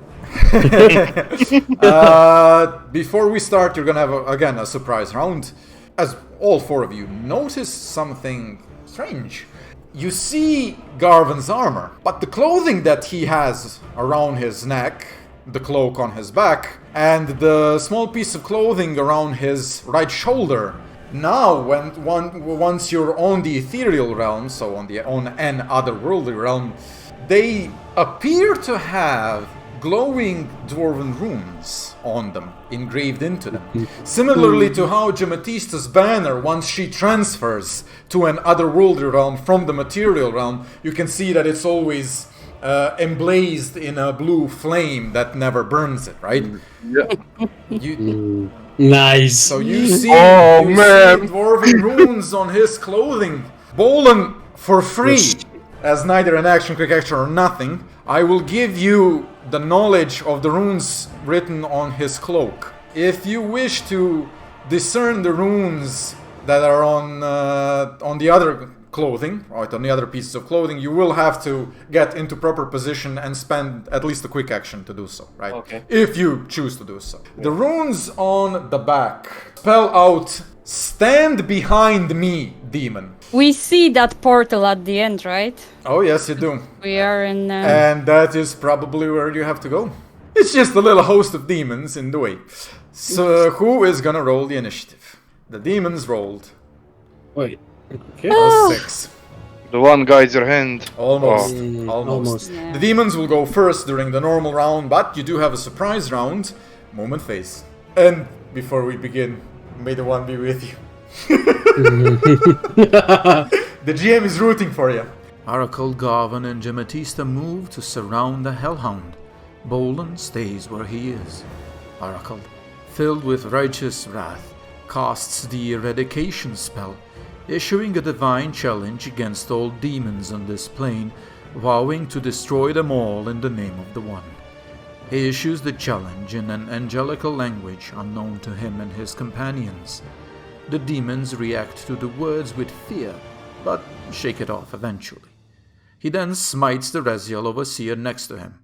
Before we start, you're gonna have again a surprise round. As all 4 of you notice something strange. You see Garvan's armor, but the clothing that he has around his neck, the cloak on his back, and the small piece of clothing around his right shoulder. Now, once you're on the ethereal realm, so on an otherworldly realm, they appear to have glowing dwarven runes on them, engraved into them. Similarly to how Jamatista's banner, once she transfers to an otherworldly realm from the material realm, you can see that it's always emblazed in a blue flame that never burns it, right? Yeah. Nice. So you see, see man. dwarven runes on his clothing. Bolan, for free, as neither an action, quick action, or nothing, I will give you the knowledge of the runes written on his cloak. If you wish to discern the runes that are on the other clothing, right, on the other pieces of clothing, you will have to get into proper position and spend at least a quick action to do so, right? Okay. If you choose to do so. The runes on the back spell out, "Stand behind me, demon." We see that portal at the end, right? Oh yes, you do. We are in... And that is probably where you have to go. It's just a little host of demons in the way. So who is gonna roll the initiative? The demons rolled. Wait. Okay. A 6. The one guides your hand. Almost. Oh. Almost. Yeah. The demons will go first during the normal round, but you do have a surprise round. Moment phase. And before we begin, may the one be with you. The GM is rooting for you. Arakel, Garvan, and Jamatista move to surround the Hellhound. Bolan stays where he is. Arakel, filled with righteous wrath, casts the eradication spell, issuing a divine challenge against all demons on this plane, vowing to destroy them all in the name of the One. He issues the challenge in an angelical language unknown to him and his companions. The demons react to the words with fear, but shake it off eventually. He then smites the Rezial Overseer next to him.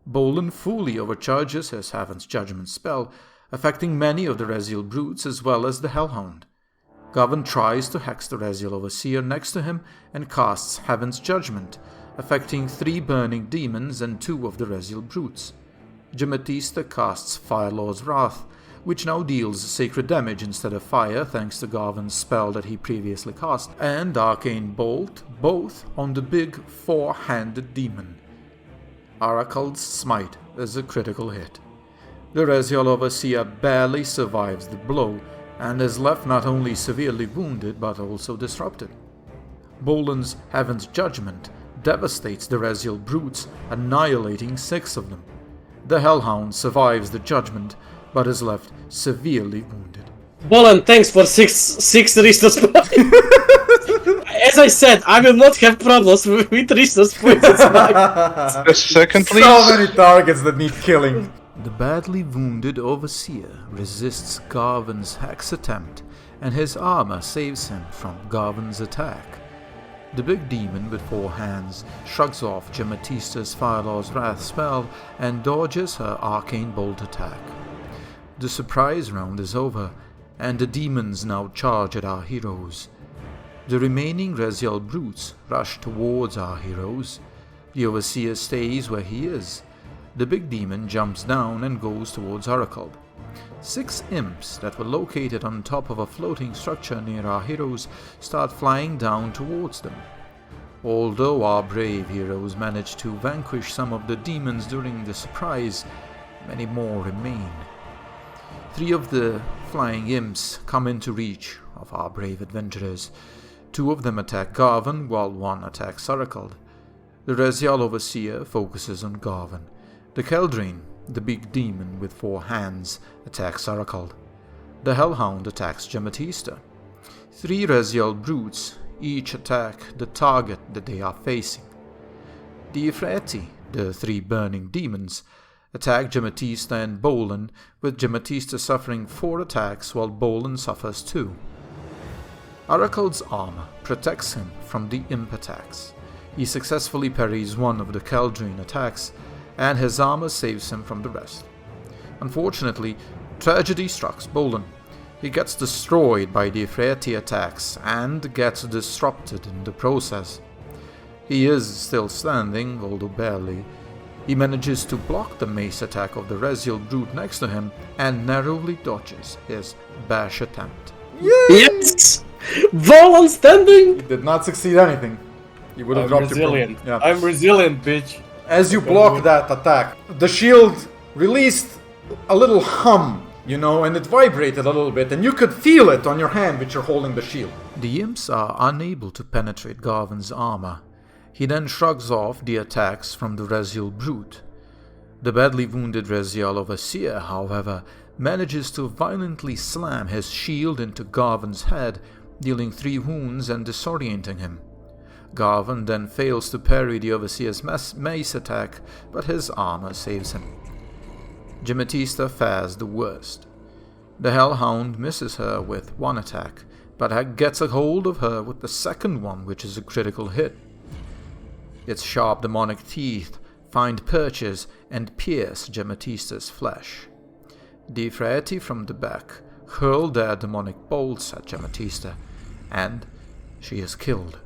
Bolan fully overcharges his Heaven's Judgment spell, affecting many of the Rezial brutes as well as the Hellhound. Garvan tries to hex the Rezial Overseer next to him and casts Heaven's Judgment, affecting 3 burning demons and 2 of the Rezial brutes. Jematista casts Firelord's Wrath, which now deals sacred damage instead of fire thanks to Garvan's spell that he previously cast, and Arcane Bolt, both on the big 4-handed demon. Aracald's Smite is a critical hit. The Rezial Overseer barely survives the blow and is left not only severely wounded but also disrupted. Bolan's Heaven's Judgment devastates the Rezial brutes, annihilating 6 of them. The Hellhound survives the judgment but is left severely wounded. Bolan, thanks for six resource points. As I said, I will not have problems with resource points. A second, please. So many targets that need killing. The badly wounded Overseer resists Garvan's hex attempt, and his armor saves him from Garvan's attack. The big demon with 4 hands shrugs off Jematista's Firelord's Wrath spell and dodges her Arcane Bolt attack. The surprise round is over, and the demons now charge at our heroes. The remaining Rezial brutes rush towards our heroes. The Overseer stays where he is. The big demon jumps down and goes towards Aracald. 6 imps that were located on top of a floating structure near our heroes start flying down towards them. Although our brave heroes manage to vanquish some of the demons during the surprise, many more remain. 3 of the flying imps come into reach of our brave adventurers. 2 of them attack Garvan, while 1 attacks Aracald. The Rezial Overseer focuses on Garvan. The Kaelran, the big demon with 4 hands, attacks Aracald. The Hellhound attacks Jematista. 3 Rezial brutes each attack the target that they are facing. The Ifreti, the 3 burning demons, attack Jematista and Bolan, with Jematista suffering 4 attacks while Bolan suffers 2. Aracald's armor protects him from the imp attacks. He successfully parries 1 of the Kaelran attacks, and his armor saves him from the rest. Unfortunately, tragedy strikes Bolan. He gets destroyed by the Ifreti attacks and gets disrupted in the process. He is still standing, although barely. He manages to block the mace attack of the Rezial brute next to him and narrowly dodges his bash attempt. Yes! Bolan standing! You did not succeed anything. You would have dropped resilient. your I'm resilient, bitch. As you block that attack, the shield released a little hum, and it vibrated a little bit, and you could feel it on your hand which you're holding the shield. The imps are unable to penetrate Garvan's armor. He then shrugs off the attacks from the Rezial brute. The badly wounded Rezial Overseer, however, manages to violently slam his shield into Garvan's head, dealing 3 wounds and disorienting him. Garvan then fails to parry the Overseer's mace attack, but his armor saves him. Jematista fares the worst. The Hellhound misses her with 1 attack, but gets a hold of her with the second one, which is a critical hit. Its sharp demonic teeth find perches and pierce Jematista's flesh. The Ifreti from the back hurl their demonic bolts at Jematista, and she is killed.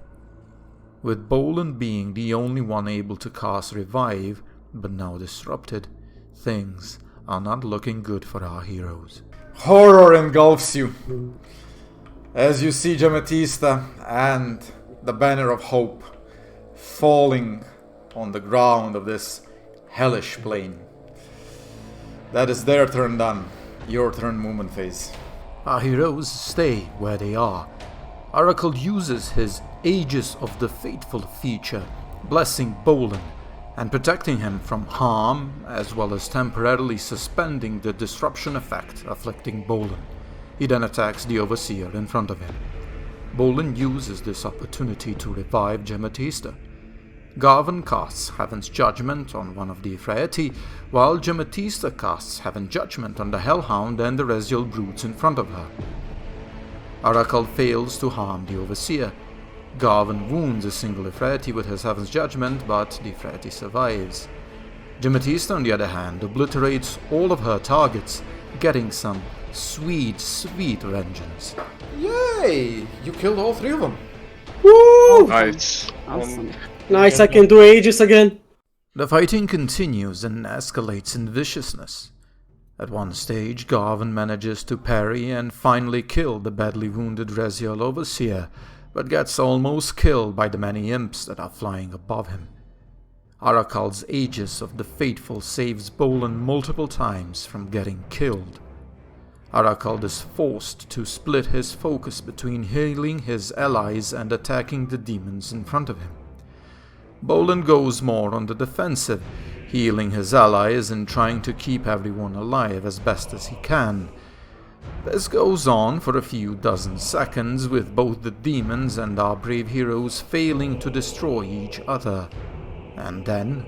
With Bolan being the only one able to cast Revive, but now disrupted, things are not looking good for our heroes. Horror engulfs you as you see Jematista and the Banner of Hope falling on the ground of this hellish plane. That is their turn done. Your turn, movement phase. Our heroes stay where they are. Aracald uses his Aegis of the Fateful feature, blessing Bolan and protecting him from harm, as well as temporarily suspending the disruption effect afflicting Bolan. He then attacks the Overseer in front of him. Bolan uses this opportunity to revive Jematista. Garvan casts Heaven's Judgment on one of the Ifreti, while Jematista casts Heaven's Judgment on the Hellhound and the Rezial brutes in front of her. Aracald fails to harm the Overseer. Garvan wounds a single Ifreti with his Heaven's Judgment, but the Ifreti survives. Jematista, on the other hand, obliterates all of her targets, getting some sweet, sweet vengeance. Yay! Okay, you killed all 3 of them. Woo! Nice. Awesome. Nice, I can do Aegis again. The fighting continues and escalates in viciousness. At one stage, Garvin manages to parry and finally kill the badly wounded Rezial Overseer, but gets almost killed by the many imps that are flying above him. Arakal's Aegis of the Fateful saves Bolan multiple times from getting killed. Arakal is forced to split his focus between healing his allies and attacking the demons in front of him. Bolan goes more on the defensive, healing his allies and trying to keep everyone alive as best as he can. This goes on for a few dozen seconds, with both the demons and our brave heroes failing to destroy each other. And then,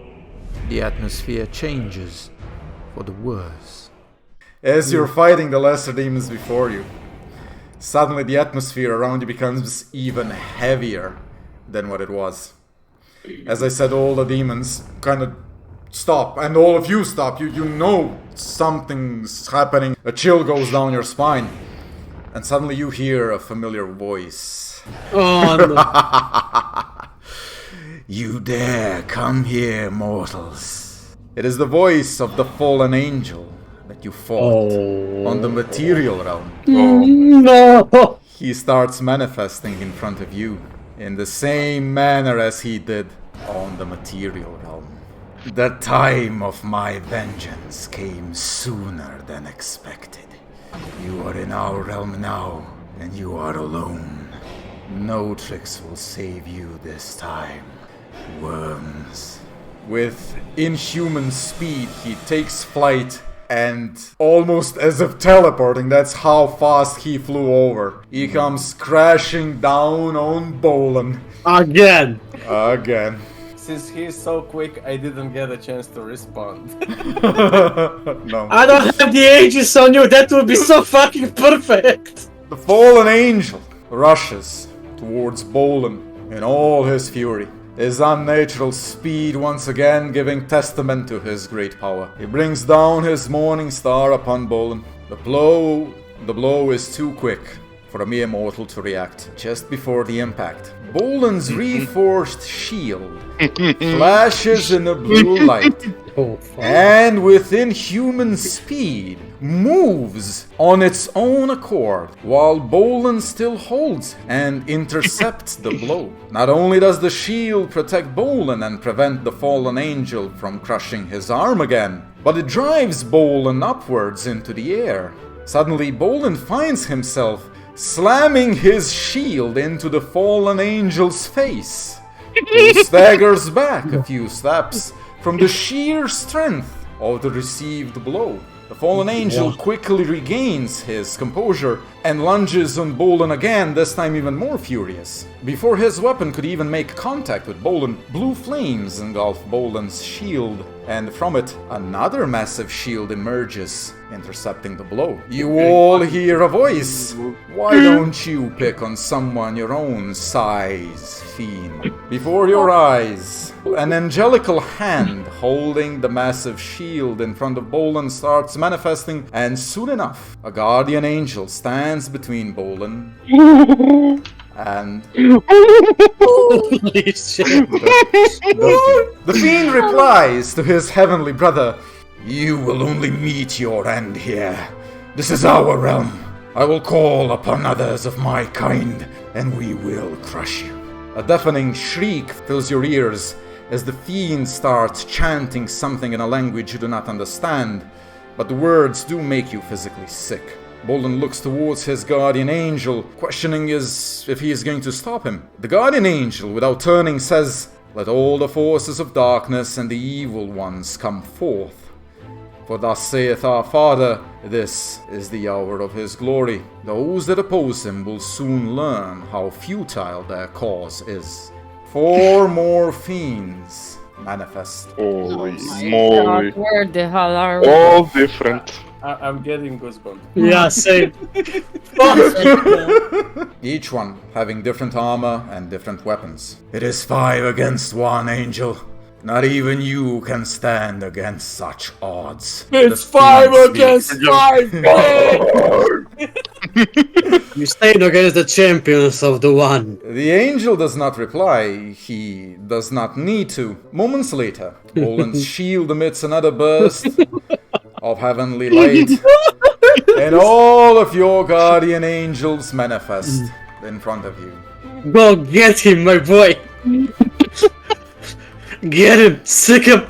the atmosphere changes for the worse. As you're fighting the lesser demons before you, suddenly the atmosphere around you becomes even heavier than what it was. As I said, all the demons kind of stop, and all of you stop. You know something's happening. A chill goes down your spine, and suddenly you hear a familiar voice. Oh no. You dare come here, mortals. It is the voice of the fallen angel that you fought on the material realm. No! He starts manifesting in front of you in the same manner as he did on the material realm. The time of my vengeance came sooner than expected. You are in our realm now, and you are alone. No tricks will save you this time, worms. With inhuman speed, he takes flight, and almost as if teleporting, that's how fast he flew over. He comes crashing down on Bolan. Again! Again. Since he's so quick, I didn't get a chance to respond. No. I don't have the Aegis on you, that would be so fucking perfect! The fallen angel rushes towards Bolan in all his fury. His unnatural speed once again giving testament to his great power. He brings down his morning star upon Bolan. The blow is too quick for a mere mortal to react just before the impact. Bolan's reforged shield flashes in a blue light, and with inhuman speed moves on its own accord, while Bolan still holds and intercepts the blow. Not only does the shield protect Bolan and prevent the fallen angel from crushing his arm again, but it drives Bolan upwards into the air. Suddenly, Bolan finds himself slamming his shield into the fallen angel's face, who staggers back a few steps from the sheer strength of the received blow. The fallen angel quickly regains his composure and lunges on Bolan again, this time even more furious. Before his weapon could even make contact with Bolan, blue flames engulf Bolan's shield, and from it, another massive shield emerges, intercepting the blow. You all hear a voice. Why don't you pick on someone your own size, fiend? Before your eyes, an angelical hand holding the massive shield in front of Bolan starts manifesting, and soon enough, a guardian angel stands between Bolan and Holy shit. the fiend replies to his heavenly brother, "You will only meet your end here. This is our realm. I will call upon others of my kind, and we will crush you." A deafening shriek fills your ears as the fiend starts chanting something in a language you do not understand, but the words do make you physically sick. Bolan looks towards his guardian angel, questioning if he is going to stop him. The guardian angel, without turning, says, "Let all the forces of darkness and the evil ones come forth. For thus saith our Father, this is the hour of his glory. Those that oppose him will soon learn how futile their cause is." 4 more fiends manifest. Holy God, moly. where the hell are we? All different. I'm getting goosebumps. Yeah, same. Each one having different armor and different weapons. It is 5 against 1, Angel. Not even you can stand against such odds. It's The 5 fiend against speaks. 5! You stand against the champions of the One. The angel does not reply. He does not need to. Moments later, Bolan's shield emits another burst of heavenly light, and all of your guardian angels manifest in front of you. Go get him, my boy. Get him, sick him.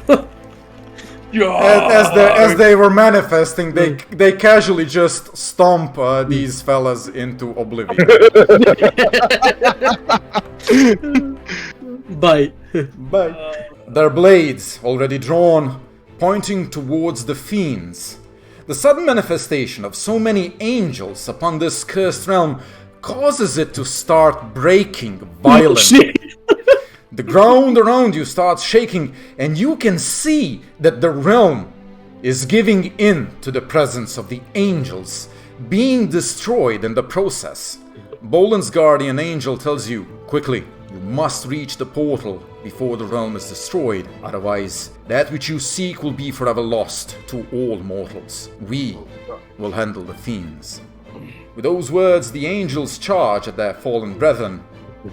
As they were manifesting, they casually just stomp these fellas into oblivion. Bye. Bye. Their blades, already drawn, pointing towards the fiends. The sudden manifestation of so many angels upon this cursed realm causes it to start breaking violently. The ground around you starts shaking, and you can see that the realm is giving in to the presence of the angels, being destroyed in the process. Bolan's guardian angel tells you, quickly, you must reach the portal before the realm is destroyed, otherwise that which you seek will be forever lost to all mortals. We will handle the fiends. With those words, the angels charge at their fallen brethren,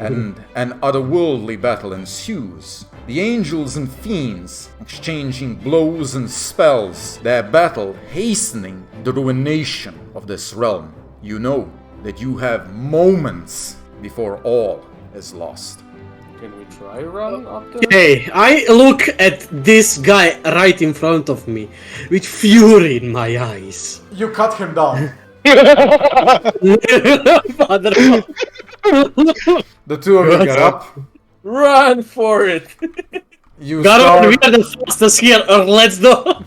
and an otherworldly battle ensues. The angels and fiends exchanging blows and spells, their battle hastening the ruination of this realm. You know that you have moments before all is lost. Can we try run up there? Hey, I look at this guy right in front of me with fury in my eyes. You cut him down. The two of you get up. Run for it! You Garon, we start. are the fastest here, let's go!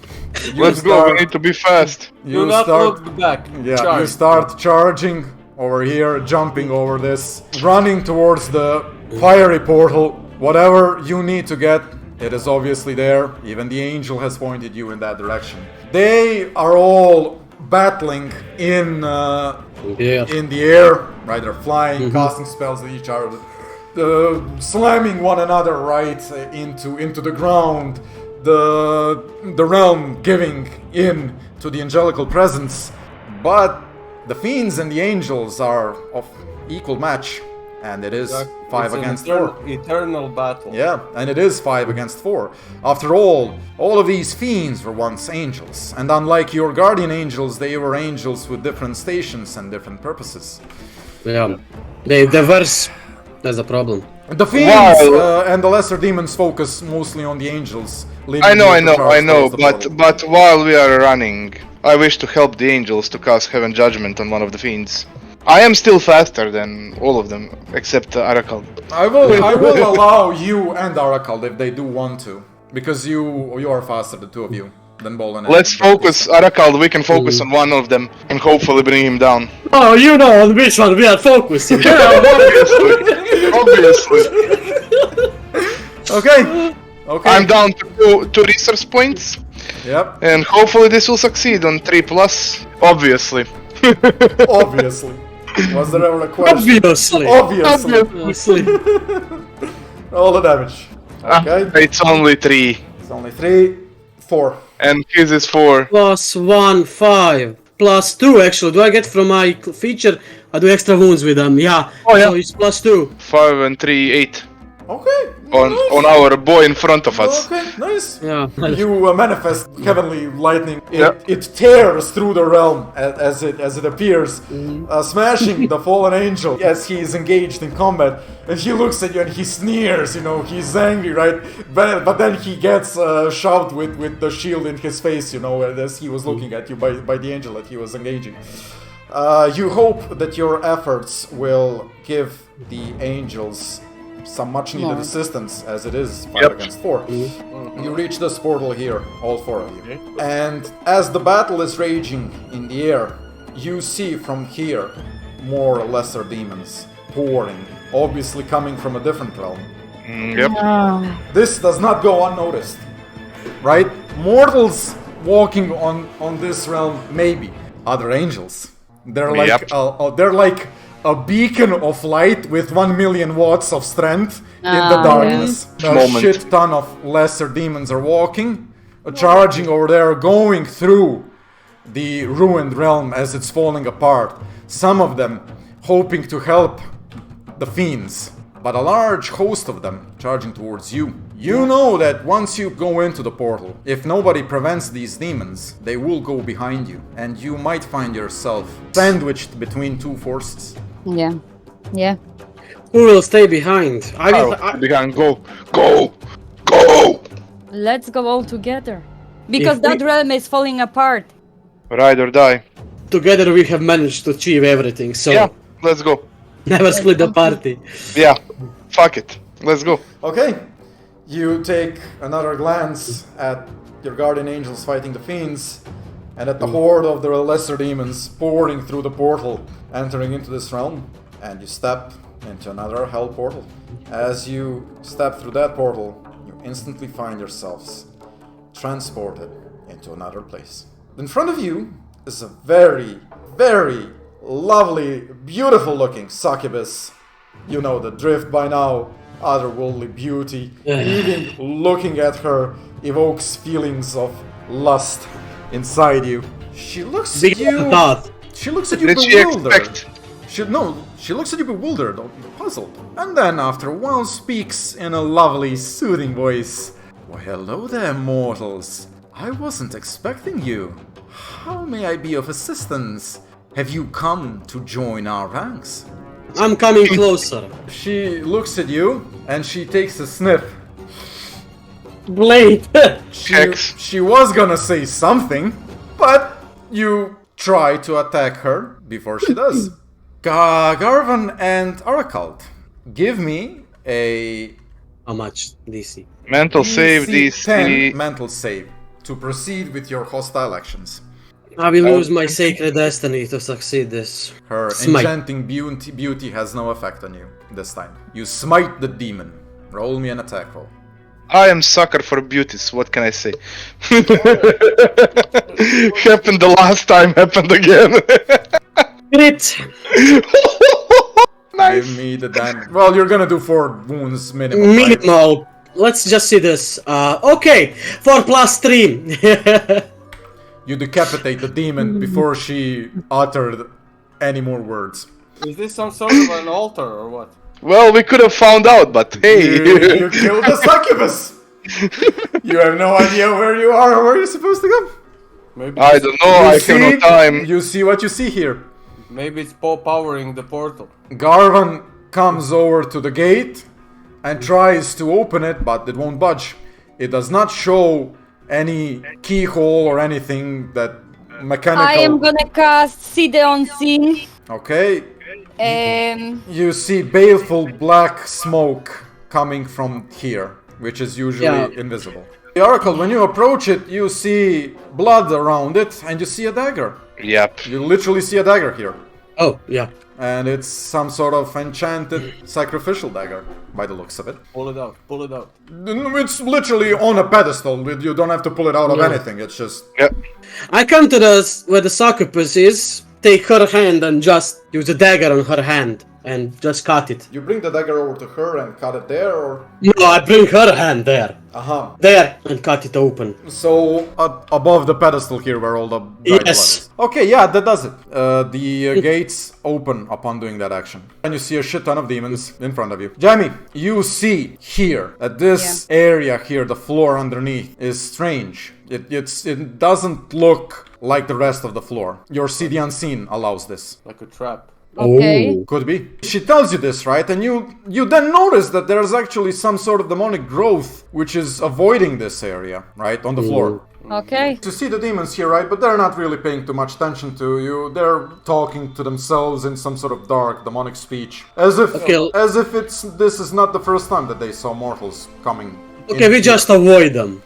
Let's go, we need to be fast. Do You not start. look back. Yeah, Charge. you start charging over here, jumping over this, running towards the fiery portal. Whatever you need to get, it is obviously there. Even the angel has pointed you in that direction. They are all battling in the air, right? They're flying, casting spells at each other, slamming one another right into the ground. The realm giving in to the angelical presence, but the fiends and the angels are of equal match, and it is 5 against 4. Eternal battle. Yeah, and it is 5 against 4. After all of these fiends were once angels, and unlike your guardian angels, they were angels with different stations and different purposes. Yeah, they diverse. That's the problem. The fiends and the lesser demons focus mostly on the angels. I know, but while we are running, I wish to help the angels to cast Heaven Judgment on one of the fiends. I am still faster than all of them, except Arakal. I will allow you and Arakal if they do want to, because you are faster, the two of you, than Bolan. Let's focus, Arakal, we can focus on one of them and hopefully bring him down. Oh, you know on which one we are focusing. Obviously. Okay. I'm down to 2 resource points, Yep. and hopefully this will succeed on 3+, obviously. Obviously. Was there ever a question? Obviously. Obviously. All the damage. Okay. It's only 3, It's only 3, 4. and his is 4. +1, 5. +2 actually. Do I get from my feature? I do extra wounds with them. Yeah. Oh, yeah. So it's +2. 5 and 3, 8. Okay. On our boy in front of us. Okay, nice. Yeah. You manifest heavenly lightning. Yeah. It tears through the realm as it appears, smashing the fallen angel as he is engaged in combat. And he looks at you and he sneers. You know, he's angry, right? But then he gets shoved with the shield in his face. You know, as he was looking at you by the angel that he was engaging. You hope that your efforts will give the angels some much needed assistance, as it is 5 against 4. You reach this portal here, all 4 of you. And as the battle is raging in the air, you see from here more lesser demons pouring, obviously coming from a different realm. Yep. This does not go unnoticed, right? Mortals walking on this realm, maybe. Other angels. They're like they're like a beacon of light with 1 million watts of strength in the darkness. A shit ton of lesser demons are walking, charging over there, going through the ruined realm as it's falling apart. Some of them hoping to help the fiends, but a large host of them charging towards you. You know that once you go into the portal, if nobody prevents these demons, they will go behind you, and you might find yourself sandwiched between two forces. Yeah. Yeah. Who will stay behind? Behind, go! Go! Let's go all together. Because that realm is falling apart. Ride or die. Together we have managed to achieve everything, so Yeah, let's go. never split the party. Yeah, fuck it. Let's go. Okay, you take another glance at your guardian angels fighting the fiends, and at the horde of the lesser demons pouring through the portal, entering into this realm, and you step into another hell portal. As you step through that portal, you instantly find yourselves transported into another place. In front of you is a very, very lovely, beautiful looking succubus. You know the drift by now, otherworldly beauty. Even looking at her evokes feelings of lust inside you. She looks at you. She looks at you Did she bewildered. expect? She looks at you bewildered, puzzled. And then after a while speaks in a lovely, soothing voice. Well, hello there, mortals. I wasn't expecting you. How may I be of assistance? Have you come to join our ranks? I'm coming closer. She looks at you and she takes a sniff. Blade! She was gonna say something, but you try to attack her before she does. Garvan and Aracult, give me a How much DC? Mental save DC. 10 mental save to proceed with your hostile actions. I will lose my sacred destiny to succeed this. Her Smite. enchanting beauty has no effect on you this time. You smite the demon. Roll me an attack roll. I am sucker for beauties, what can I say? Happened the last time, happened again. Crit! Nice. Give me the damage. Well, you're gonna do 4 wounds minimum. Right? Minimal. Let's just see this. Okay, 4 plus 3. You decapitate the demon before she uttered any more words. Is this some sort of an altar or what? Well, we could have found out, but hey. You killed the succubus! You have no idea where you are or where you're supposed to go. Maybe I don't know, I have no time. You see what you see here. Maybe it's powering the portal. Garvan comes over to the gate and tries to open it, but it won't budge. It does not show any keyhole or anything that mechanical... I am gonna cast See the Unseen. Okay. You see baleful black smoke coming from here, which is usually invisible. The oracle, when you approach it, you see blood around it, and you see a dagger. Yep. You literally see a dagger here. Oh, yeah. And it's some sort of enchanted sacrificial dagger, by the looks of it. Pull it out, pull it out. It's literally on a pedestal. You don't have to pull it out of anything. It's just... Yep. I come to where the succubus is, take her hand and just use a dagger on her hand and just cut it. You bring the dagger over to her and cut it there, or... No, I bring her hand there. Uh-huh. There, and cut it open. So, above the pedestal here where all the dried blood is. Okay, yeah, that does it. The gates open upon doing that action. And you see a shit ton of demons in front of you. Jamie, you see here, that this area here, the floor underneath, is strange. It doesn't look like the rest of the floor. Your See the Unseen allows this. Like a trap. Okay. Could be. She tells you this, right? And you then notice that there's actually some sort of demonic growth which is avoiding this area, right? On the floor. Okay. You see the demons here, right? But they're not really paying too much attention to you. They're talking to themselves in some sort of dark, demonic speech. As if this is not the first time that they saw mortals coming. Okay, we just avoid them.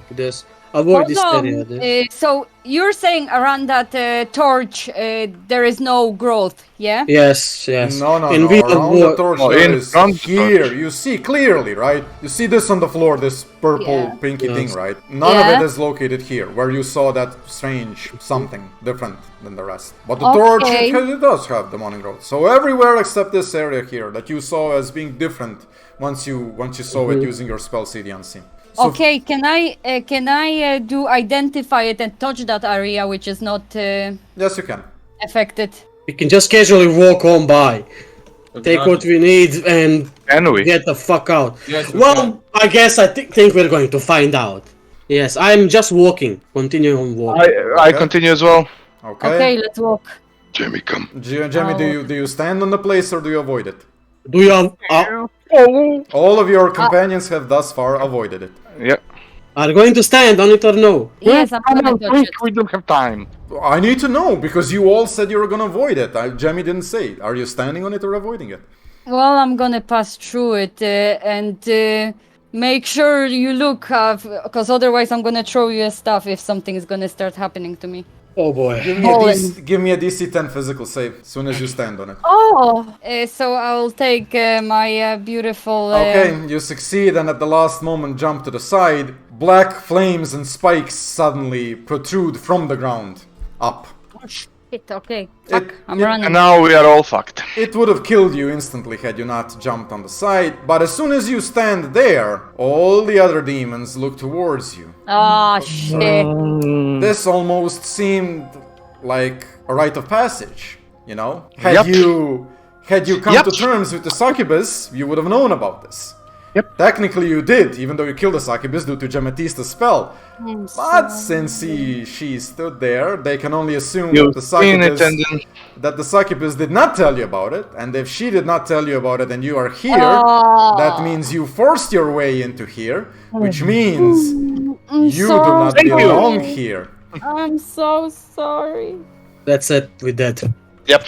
This. Avoid this Hold area. on. So you're saying around that torch there is no growth, yeah? Yes. No. And we Around the torch there in is front of the here. torch. You see clearly, right? You see this on the floor, this purple, pinky thing, right? None of it is located here, where you saw that strange something different than the rest. But the torch, it does have demonic growth. So everywhere except this area here, that you saw as being different once you saw it using your spell See the Unseen. So Okay, can I do identify it and touch that area which is not yes, you can. affected? We can just casually walk on by, take what we need, and get the fuck out. Yes, Well, I guess I think we're going to find out. Yes, I'm just walking. Continue on walking. I continue as well. Okay, let's walk. Jamie, come. Jamie, do you stand on the place or do you avoid it? Do you have... All of your companions have thus far avoided it. Yeah. are you going to stand on it or no? Yes, I'm gonna touch it. We don't have time. I need to know, because you all said you were gonna avoid it. Jamie didn't say. Are you standing on it or avoiding it? Well, I'm gonna pass through it and make sure you look, because otherwise I'm gonna throw you a stuff if something is gonna start happening to me. Oh boy. Give me a DC 10 physical save as soon as you stand on it. Oh! So I'll take my beautiful... Okay, you succeed and at the last moment jump to the side. Black flames and spikes suddenly protrude from the ground. Up. Shit, okay. Fuck, I'm running. And now we are all fucked. It would have killed you instantly had you not jumped on the side, but as soon as you stand there, all the other demons look towards you. Ah, shit. This almost seemed like a rite of passage, you know? Yep. Had you come Yep. to terms with the succubus, you would have known about this. Yep. Technically you did, even though you killed the succubus due to Jamatista's spell. But since she stood there, they can only assume You've that seen it and then... that the succubus did not tell you about it, and if she did not tell you about it and you are here, that means you forced your way into here, which means you do not belong here. I'm so sorry. That's it, we're dead. Yep.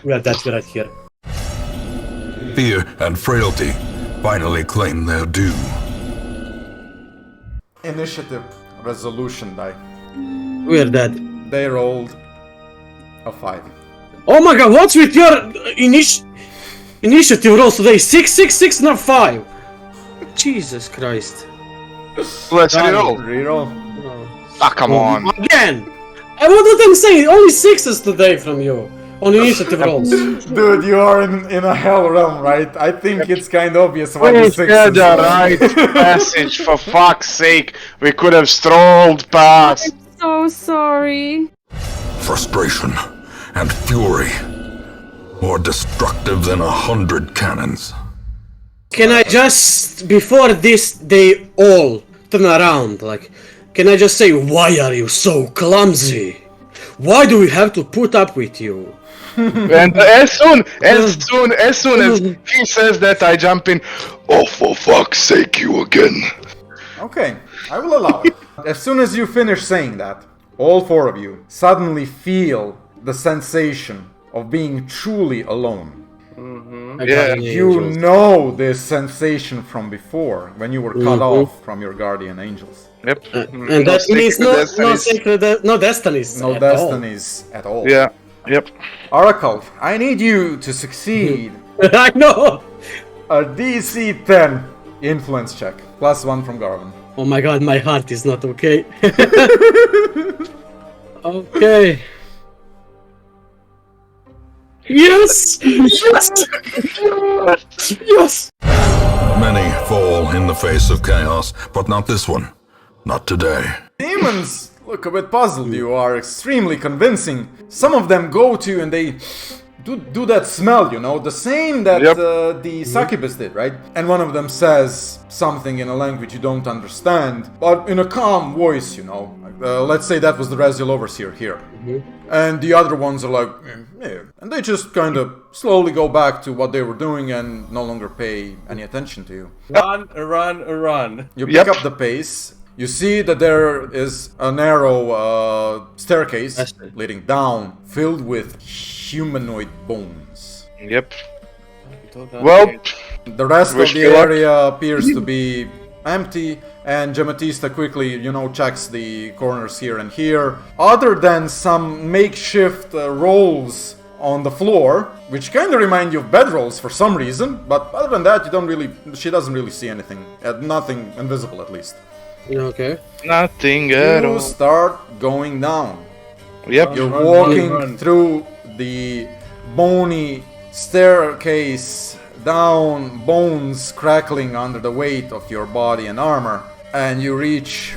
We are dead right here. Fear and frailty finally claim their due. Initiative resolution die. We're dead. They rolled a 5. Oh my god, what's with your initiative rolls today? 6, 6, 6, not 5. Jesus Christ. Let's reroll. Reroll. Ah, come on. Again! And what did I say? Only 6s today from you. On initiative rolls. Dude, you are in a hell realm, right? I think it's kind of obvious why the We 6 had the right passage, for fuck's sake. We could have strolled past. So sorry. Frustration and fury, more destructive than 100 cannons. Can I just, before this, they all turn around, like, can I just say, why are you so clumsy? Why do we have to put up with you? And as soon as he says that, I jump in. Oh, for fuck's sake, you again. Okay, I will allow it. As soon as you finish saying that, all 4 of you suddenly feel the sensation of being truly alone. Yeah. You know this sensation from before, when you were cut off from your guardian angels. Yep. And that means no sacred, no destinies. No at destinies at all. Yeah. Yep. Oracle, I need you to succeed all. I know! a DC 10 influence check. +1 from Garvin. Oh my god, my heart is not okay. Okay. Yes! Yes! Yes! Many fall in the face of chaos, but not this one. Not today. Demons look a bit puzzled. You are extremely convincing. Some of them go to you and they do that smell, you know, the same that the succubus did, right? And one of them says something in a language you don't understand, but in a calm voice, you know. Let's say that was the Rezial Overseer here. And the other ones are like, yeah. And they just kind of slowly go back to what they were doing and no longer pay any attention to you. Run. You pick up the pace. You see that there is a narrow staircase leading down, filled with humanoid bones. Yep. Well, The rest of Wish the me luck. area appears to be empty, and Jamatista quickly, you know, checks the corners here and here. Other than some makeshift rolls on the floor, which kind of remind you of bedrolls for some reason, but other than that, she doesn't really see anything. Nothing invisible, at least. Okay. nothing at You all. start going down. Yep. You're Run, walking run. through the bony staircase, down, bones crackling under the weight of your body and armor, and you reach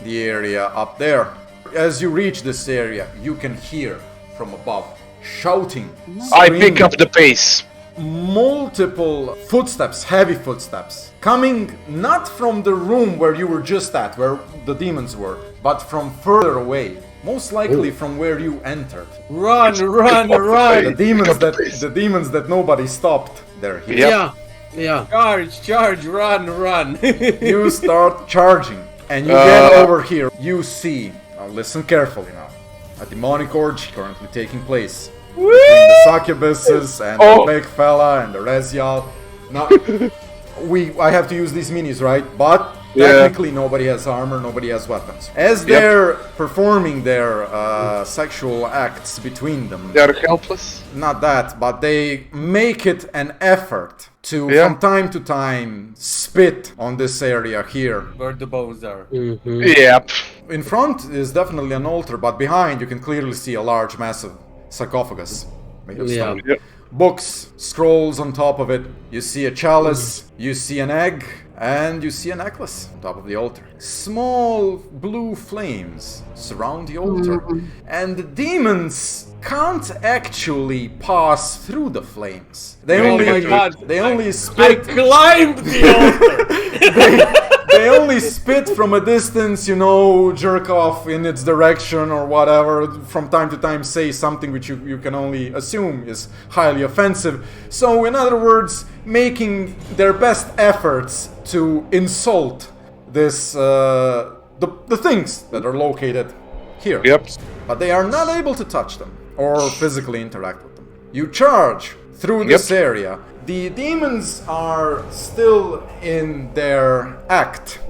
the area up there. As you reach this area, you can hear from above shouting. I pick screaming. up the pace. Multiple footsteps, heavy footsteps, coming not from the room where you were just at, where the demons were, but from further away. Most likely from where you entered. Run, run, The run! demons that nobody stopped. They're here. Yep. Yeah. Charge, charge, run, run! You start charging, and you get over here. You see, now listen carefully now, a demonic orgy currently taking place between the succubuses and the big fella and the Rezyal. Now, I have to use these minis, right? But technically nobody has armor, nobody has weapons. As they're performing their sexual acts between them, They are helpless. not that, but they make it an effort to, from time to time, spit on this area here. Where the bones are. Yep. In front is definitely an altar, but behind you can clearly see a large, massive sarcophagus made of stone. Yep. Books, scrolls on top of it. You see a chalice, you see an egg, and you see a necklace on top of the altar. Small blue flames surround the altar, and the demons can't actually pass through the flames. They only I spit. climbed the altar! They only spit from a distance, jerk off in its direction or whatever. From time to time say something which you can only assume is highly offensive. So in other words, making their best efforts to insult this, the things that are located here. Yep. But they are not able to touch them or physically interact with them. You charge through this area. The demons are still in their act.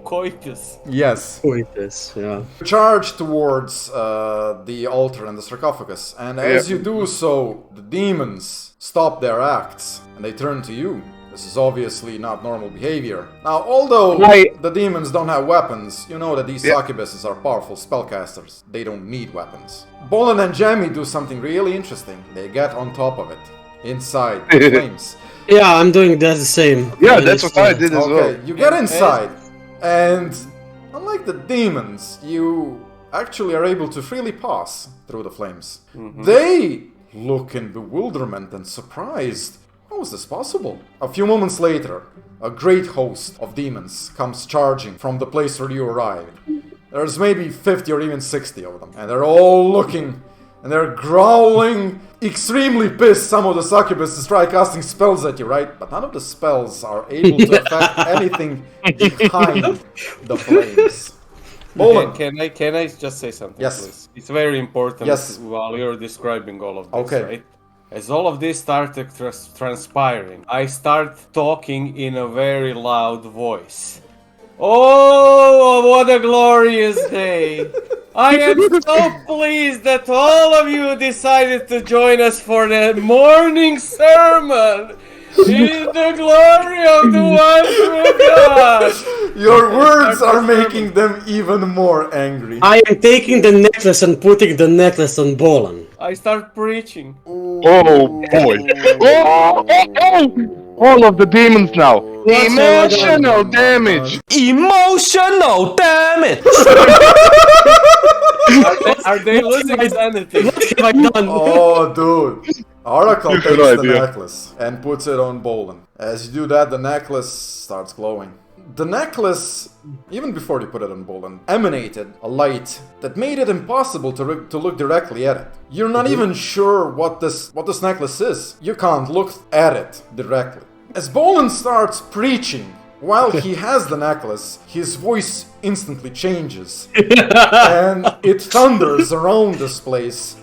Coitus. Yes. Coitus, yeah. Charge towards the altar and the sarcophagus. And as you do so, the demons stop their acts and they turn to you. This is obviously not normal behavior. Now, although the demons don't have weapons, you know that these succubuses are powerful spellcasters. They don't need weapons. Bolan and Jamie do something really interesting. They get on top of it. Inside the flames. Yeah, I'm doing that the same. Yeah, that's what I did as well. You get inside, and unlike the demons, you actually are able to freely pass through the flames. They look in bewilderment and surprised. How is this possible? A few moments later, a great host of demons comes charging from the place where you arrived. There's maybe 50 or even 60 of them, and they're all looking, and they're growling, extremely pissed. Some of the succubuses try casting spells at you, right? But none of the spells are able to affect anything behind the flames. Bolan. Can I just say something, Yes. please? It's very important Yes. while you're describing all of this, Okay. right? As all of this started transpiring, I start talking in a very loud voice. Oh, what a glorious day! I am so pleased that all of you decided to join us for the morning sermon! In the glory of the one true God! Your words are making them even more angry. I am taking the necklace and putting the necklace on Bolan. I start preaching. Oh boy. All of the demons now. Emotional damage. Emotional damage! Are they losing sanity? What have I done? Oh, dude. Oracle takes Good the idea. necklace and puts it on Bolan. As you do that, the necklace starts glowing. The necklace, even before you put it on Bolan, emanated a light that made it impossible to look directly at it. You're not even sure what this necklace is. You can't look at it directly. As Bolan starts preaching, while he has the necklace, his voice instantly changes. And it thunders around this place.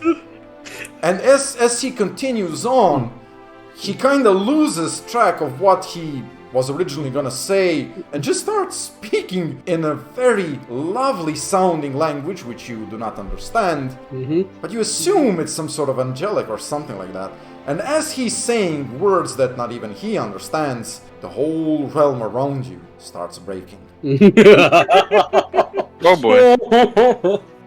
And as he continues on, he kind of loses track of what he was originally gonna say and just starts speaking in a very lovely sounding language which you do not understand, but you assume it's some sort of angelic or something like that. And as he's saying words that not even he understands, the whole realm around you starts breaking. Oh boy.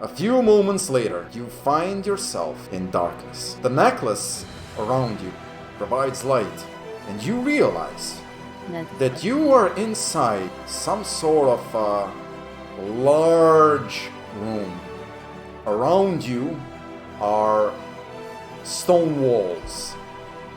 A few moments later, you find yourself in darkness. The necklace around you provides light, and you realize that you are inside some sort of large room. Around you are stone walls.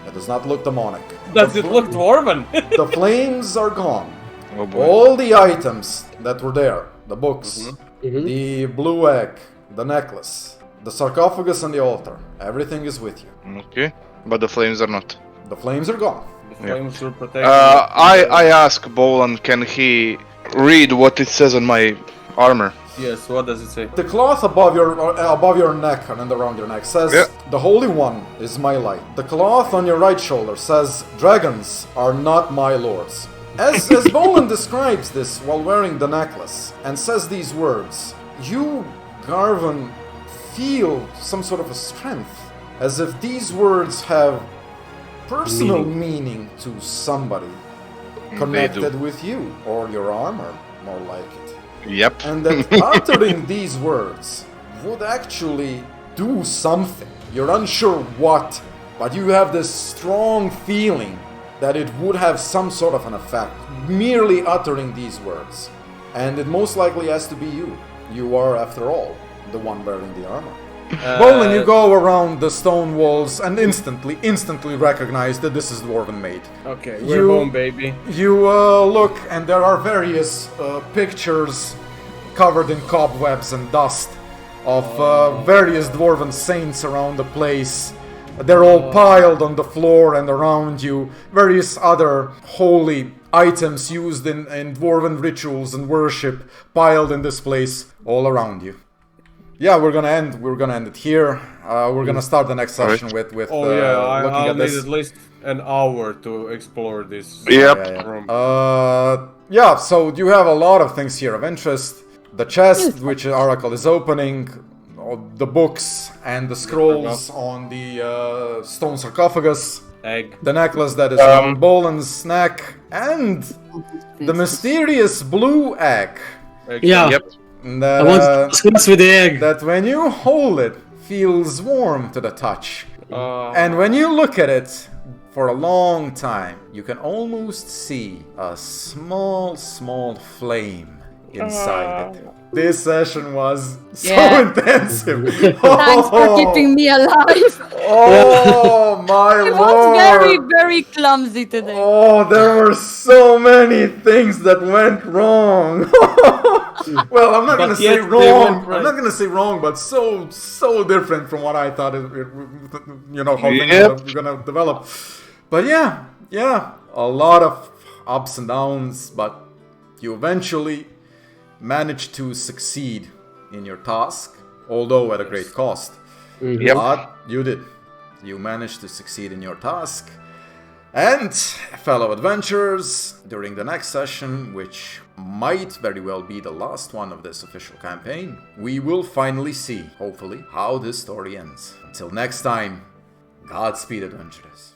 It does not look demonic. Does it look dwarven? The flames are gone. Oh boy. All the items that were there, the books, the blue egg, the necklace, the sarcophagus and the altar, everything is with you. Okay, but the flames are not. The flames are gone. The flames will protect I ask Bolan, can he read what it says on my armor? Yes, what does it say? The cloth above your neck and around your neck says, "The Holy One is my light." The cloth on your right shoulder says, "Dragons are not my lords." As Bolan describes this while wearing the necklace and says these words, you, Garvin, feel some sort of a strength, as if these words have personal meaning to somebody connected with you or your armor, more like it. Yep. And that uttering these words would actually do something. You're unsure what, but you have this strong feeling that it would have some sort of an effect, merely uttering these words. And it most likely has to be you. You are, after all, the one wearing the armor. Bolan, you go around the stone walls and instantly recognize that this is dwarven made. Okay, we're home, baby. You look, and there are various pictures covered in cobwebs and dust of various dwarven saints around the place. They're all piled on the floor and around you. Various other holy items used in dwarven rituals and worship piled in this place all around you. Yeah, we're gonna end it here. We're gonna start the next session with I'll at need this. at least an hour to explore this room. So you have a lot of things here of interest. The chest, which Oracle is opening, the books and the scrolls on the stone sarcophagus, egg, the necklace that is on Bolan's neck, and the mysterious blue egg. Yeah. Yep. That, I want to discuss with the egg. that when you hold it, feels warm to the touch. And when you look at it for a long time, you can almost see a small flame inside it. This session was so intensive. Thanks for keeping me alive. Oh my I lord! was very, very clumsy today. Oh, there were so many things that went wrong. Well, I'm not gonna say wrong. I'm not gonna say wrong, but so different from what I thought how things were gonna develop. But yeah, a lot of ups and downs, but you eventually managed to succeed in your task, although at a great cost. Yep. But you did. You managed to succeed in your task. And, fellow adventurers, during the next session, which might very well be the last one of this official campaign, we will finally see, hopefully, how this story ends. Until next time, Godspeed, adventurers.